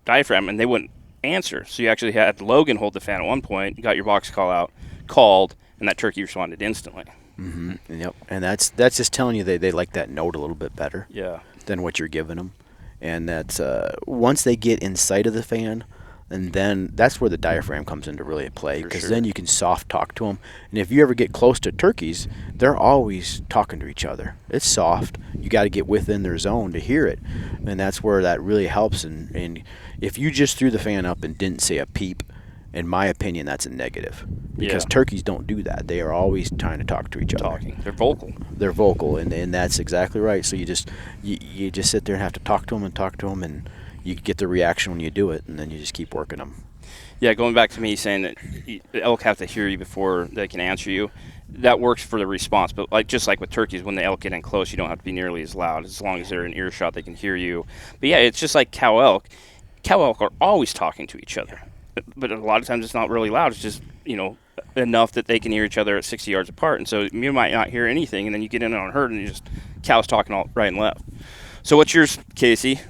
diaphragm, and they wouldn't answer. So you actually had Logan hold the fan at one point, got your box call out, called, and that turkey responded instantly. Mm-hmm. Yep. And that's just telling you they like that note a little bit better. Yeah. Than what you're giving them, and that's once they get in sight of the fan, and then that's where the diaphragm comes into really play, because then you can soft talk to them. And if you ever get close to turkeys, they're always talking to each other. It's soft. You got to get within their zone to hear it, and that's where that really helps. And if you just threw the fan up and didn't say a peep, in my opinion, that's a negative, because turkeys don't do that. They are always trying to talk to each other. They're vocal. They're vocal, and that's exactly right. So you just sit there and have to talk to them, and you get the reaction when you do it, and then you just keep working them. Yeah, going back to me saying that the elk have to hear you before they can answer you, that works for the response. But just like with turkeys, when the elk get in close, you don't have to be nearly as loud. As long as they're in earshot, they can hear you. But yeah, it's just like cow elk. Cow elk are always talking to each other. But a lot of times it's not really loud. It's just, enough that they can hear each other at 60 yards apart. And so you might not hear anything, and then you get in on a herd, and cows talking all right and left. So what's yours, Casey?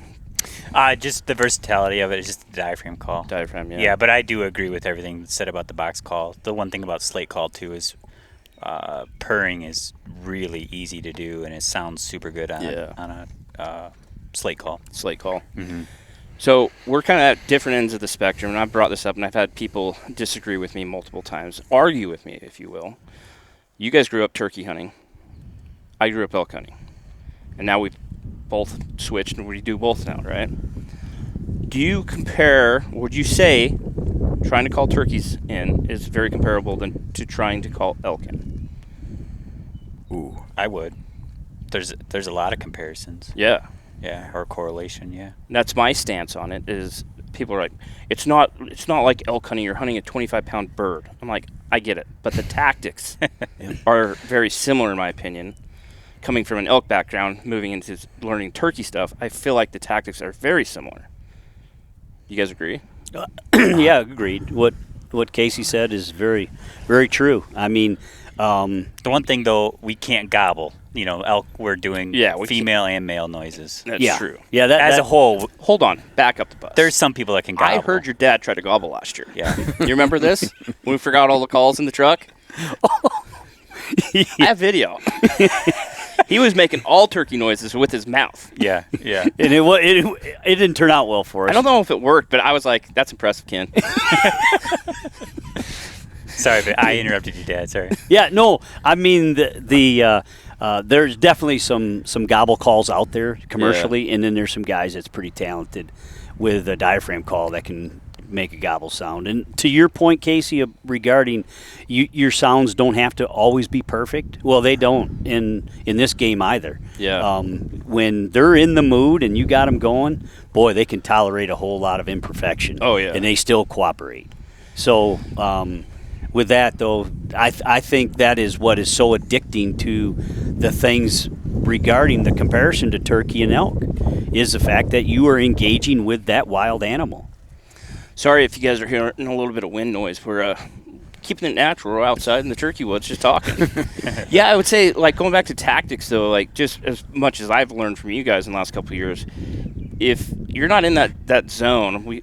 Just the versatility of it is just the diaphragm call. Diaphragm, yeah. Yeah, but I do agree with everything said about the box call. The one thing about slate call, too, is purring is really easy to do, and it sounds super good on a slate call. Slate call. Mm-hmm. So we're kind of at different ends of the spectrum, and I've brought this up, and I've had people disagree with me multiple times, argue with me, if you will. You guys grew up turkey hunting. I grew up elk hunting. And now we've both switched, and we do both now, right? Do you compare, would you say trying to call turkeys in is very comparable to trying to call elk in? Ooh, I would. There's a lot of comparisons. Yeah. Yeah, or correlation, yeah. And that's my stance on it, is people are like, it's not like elk hunting, you're hunting a 25-pound bird. I'm like, I get it. But the tactics are very similar, in my opinion. Coming from an elk background, moving into learning turkey stuff, I feel like the tactics are very similar. You guys agree? Yeah, agreed. What Casey said is very, very true. I mean, the one thing, though, we can't gobble. Elk, we're doing female and male noises. That's true. Yeah, as a whole. Hold on, back up the bus. There's some people that can gobble. I heard your dad try to gobble last year. Yeah. You remember this? When we forgot all the calls in the truck? I have video. He was making all turkey noises with his mouth. Yeah. And it didn't turn out well for us. I don't know if it worked, but I was like, that's impressive, Ken. Sorry, but I interrupted you, Dad. Sorry. Yeah, no, I mean there's definitely some gobble calls out there commercially, and then there's some guys that's pretty talented with a diaphragm call that can make a gobble sound. And to your point, Casey, regarding your sounds don't have to always be perfect. Well, they don't in this game either. Yeah. When they're in the mood and you got them going, boy, they can tolerate a whole lot of imperfection. Oh, yeah. And they still cooperate. So with that, though, I think that is what is so addicting to the things regarding the comparison to turkey and elk, is the fact that you are engaging with that wild animal. Sorry if you guys are hearing a little bit of wind noise. We're keeping it natural outside in the turkey woods, just talking. Yeah, I would say, like, going back to tactics, though, like, just as much as I've learned from you guys in the last couple of years, if you're not in that zone, we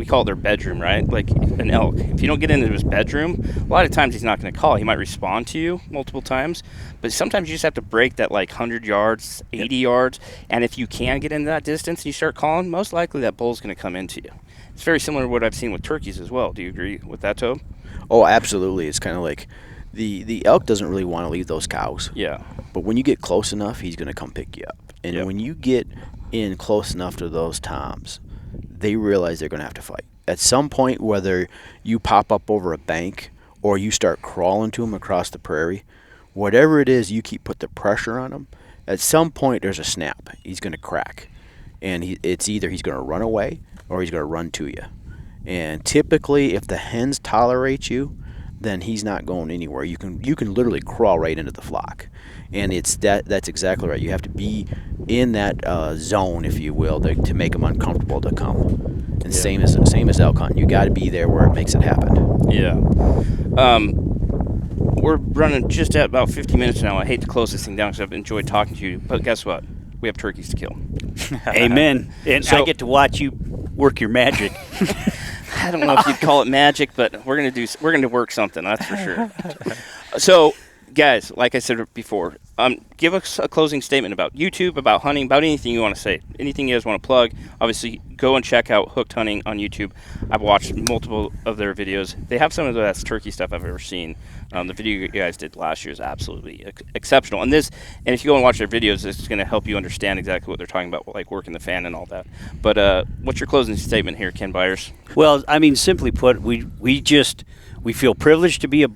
call it their bedroom, right? Like an elk. If you don't get into his bedroom, a lot of times he's not going to call. He might respond to you multiple times, but sometimes you just have to break that, like, 100 yards, 80 yards, and if you can get into that distance and you start calling, most likely that bull's going to come into you. It's very similar to what I've seen with turkeys as well. Do you agree with that, Tobe? Oh, absolutely. It's kind of like the elk doesn't really want to leave those cows. Yeah. But when you get close enough, he's going to come pick you up. And Yep. when you get in close enough to those toms, they realize they're going to have to fight. At some point, whether you pop up over a bank or you start crawling to them across the prairie, whatever it is, you put the pressure on him. At some point, there's a snap. He's going to crack. And it's either he's going to run away or he's going to run to you. And typically, if the hens tolerate you, then he's not going anywhere. You can literally crawl right into the flock. And that's exactly right. You have to be in that zone, if you will, to make them uncomfortable to come. And same as elk hunting. You got to be there where it makes it happen. Yeah. We're running just at about 50 minutes now. I hate to close this thing down because I've enjoyed talking to you, but guess what? We have turkeys to kill. Amen. And So- I get to watch you work your magic. I don't know if you'd call it magic, but we're gonna work something. That's for sure. So, guys, like I said before, give us a closing statement about YouTube, about hunting, about anything you want to say. Anything you guys want to plug. Obviously, go and check out Hooked Hunting on YouTube. I've watched multiple of their videos. They have some of the best turkey stuff I've ever seen. The video you guys did last year is absolutely exceptional. And if you go and watch their videos, it's going to help you understand exactly what they're talking about, like working the fan and all that. But what's your closing statement here, Ken Byers? Well, I mean, simply put, we feel privileged to be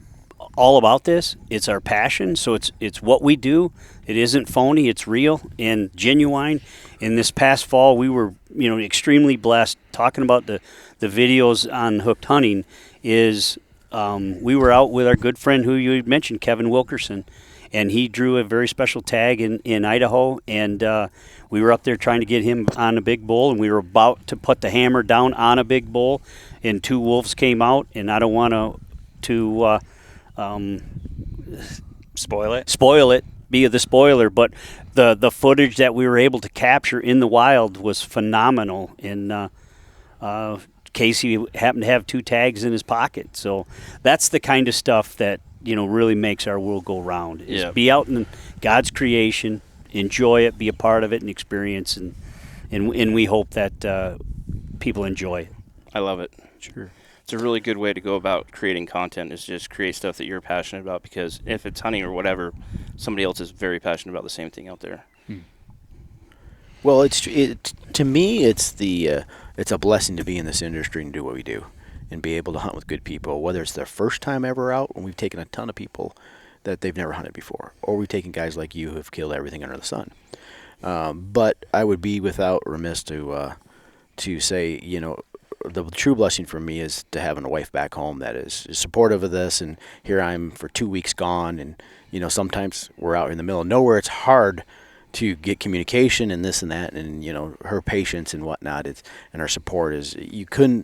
all about this. It's our passion, so it's what we do. It isn't phony. It's real and genuine. In this past fall, we were extremely blessed. Talking about the videos on Hooked Hunting is we were out with our good friend who you had mentioned, Kevin Wilkerson, and he drew a very special tag in Idaho, and we were up there trying to get him on a big bull, and we were about to put the hammer down on a big bull, and two wolves came out, and I don't want to spoil it, be the spoiler, but the footage that we were able to capture in the wild was phenomenal. And Casey happened to have two tags in his pocket, so that's the kind of stuff that really makes our world go round. Is be out in God's creation, enjoy it, be a part of it, and experience, and we hope that people enjoy it. I love it. Sure. It's a really good way to go about creating content, is just create stuff that you're passionate about, because if it's hunting or whatever, somebody else is very passionate about the same thing out there. Well, to me, it's a blessing to be in this industry and do what we do and be able to hunt with good people, whether it's their first time ever out, and we've taken a ton of people that they've never hunted before, or we've taken guys like you who have killed everything under the sun. But I would be without remiss to say, the true blessing for me is to having a wife back home that is supportive of this, and here I'm for 2 weeks gone, and sometimes we're out in the middle of nowhere. It's hard to get communication and this and that, and her patience and whatnot, and her support is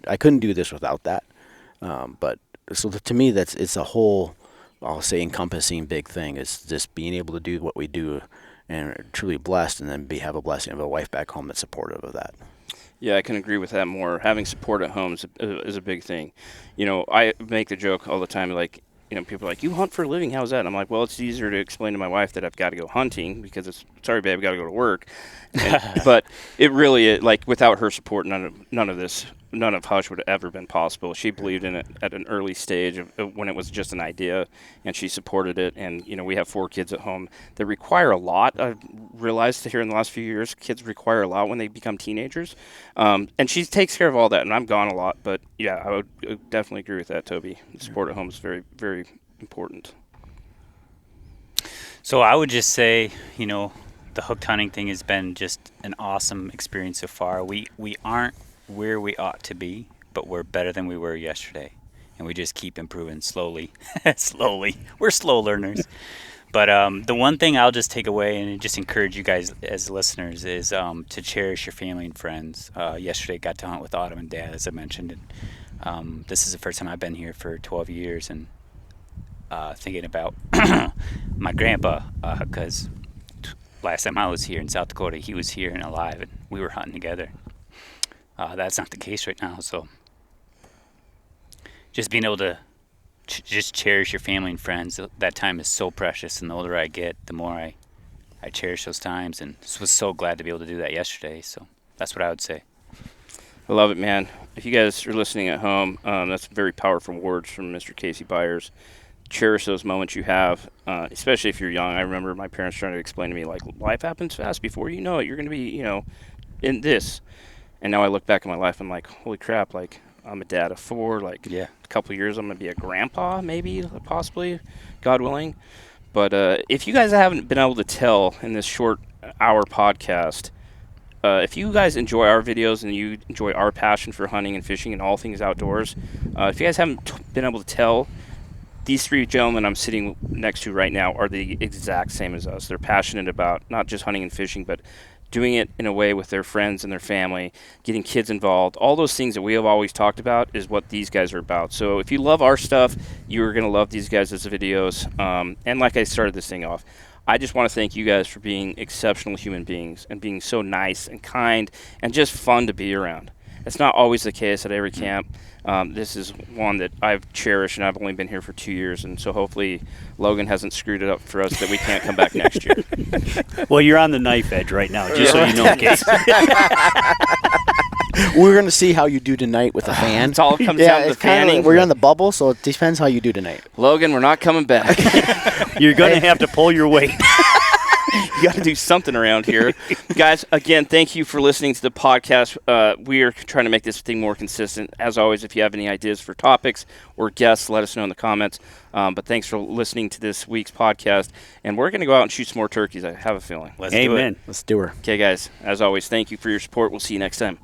I couldn't do this without that. But so to me, it's a whole, I'll say, encompassing big thing. It's just being able to do what we do, and truly blessed, and then have a blessing of a wife back home that's supportive of that. Yeah, I can agree with that more. Having support at home is a big thing. I make the joke all the time, like, people are like, you hunt for a living, how's that? And I'm like, well, it's easier to explain to my wife that I've got to go hunting because sorry, babe, I've got to go to work. But it really, like, without her support, none of this none of Hush would have ever been possible. She believed in it at an early stage when it was just an idea, and she supported it. And, we have 4 kids at home that require a lot. I've realized here in the last few years, kids require a lot when they become teenagers. And she takes care of all that, and I'm gone a lot. But, yeah, I would definitely agree with that, Toby. The support at home is very, very important. So I would just say, the hooked hunting thing has been just an awesome experience so far. We aren't where we ought to be, but we're better than we were yesterday, and we just keep improving slowly. We're slow learners. But the one thing I'll just take away and just encourage you guys as listeners is to cherish your family and friends. Yesterday got to hunt with Autumn and Dad, as I mentioned, and this is the first time I've been here for 12 years, and thinking about my grandpa, because last time I was here in South Dakota, he was here and alive, and we were hunting together. That's not the case right now, so just being able to just cherish your family and friends. That time is so precious, and the older I get, the more I cherish those times, and was so glad to be able to do that yesterday. So that's what I would say. I love it, man. If you guys are listening at home, that's very powerful words from Mr. Casey Byers. Cherish those moments you have, especially if you're young. I remember my parents trying to explain to me, like, life happens fast. Before you know it, you're going to be, in this. And now I look back at my life, I'm like, holy crap, like, I'm a dad of 4. Like, a couple of years, I'm going to be a grandpa, maybe, possibly, God willing. But if you guys haven't been able to tell in this short hour podcast, if you guys enjoy our videos and you enjoy our passion for hunting and fishing and all things outdoors, if you guys haven't been able to tell, these 3 gentlemen I'm sitting next to right now are the exact same as us. They're passionate about not just hunting and fishing, but doing it in a way with their friends and their family, getting kids involved. All those things that we have always talked about is what these guys are about. So if you love our stuff, you're going to love these guys' videos. And like I started this thing off, I just want to thank you guys for being exceptional human beings and being so nice and kind and just fun to be around. It's not always the case at every camp. This is one that I've cherished, and I've only been here for 2 years, and so hopefully Logan hasn't screwed it up for us that we can't come back next year. Well, you're on the knife edge right now, just so you know, Casey. We're going to see how you do tonight with a fan. It's all comes down to the fanning. We're on the bubble, so it depends how you do tonight. Logan, we're not coming back. You're going to have to pull your weight. You got to do something around here. Guys, again, thank you for listening to the podcast. We are trying to make this thing more consistent. As always, if you have any ideas for topics or guests, let us know in the comments. But thanks for listening to this week's podcast. And we're going to go out and shoot some more turkeys, I have a feeling. Amen. Let's do her. Okay, guys, as always, thank you for your support. We'll see you next time.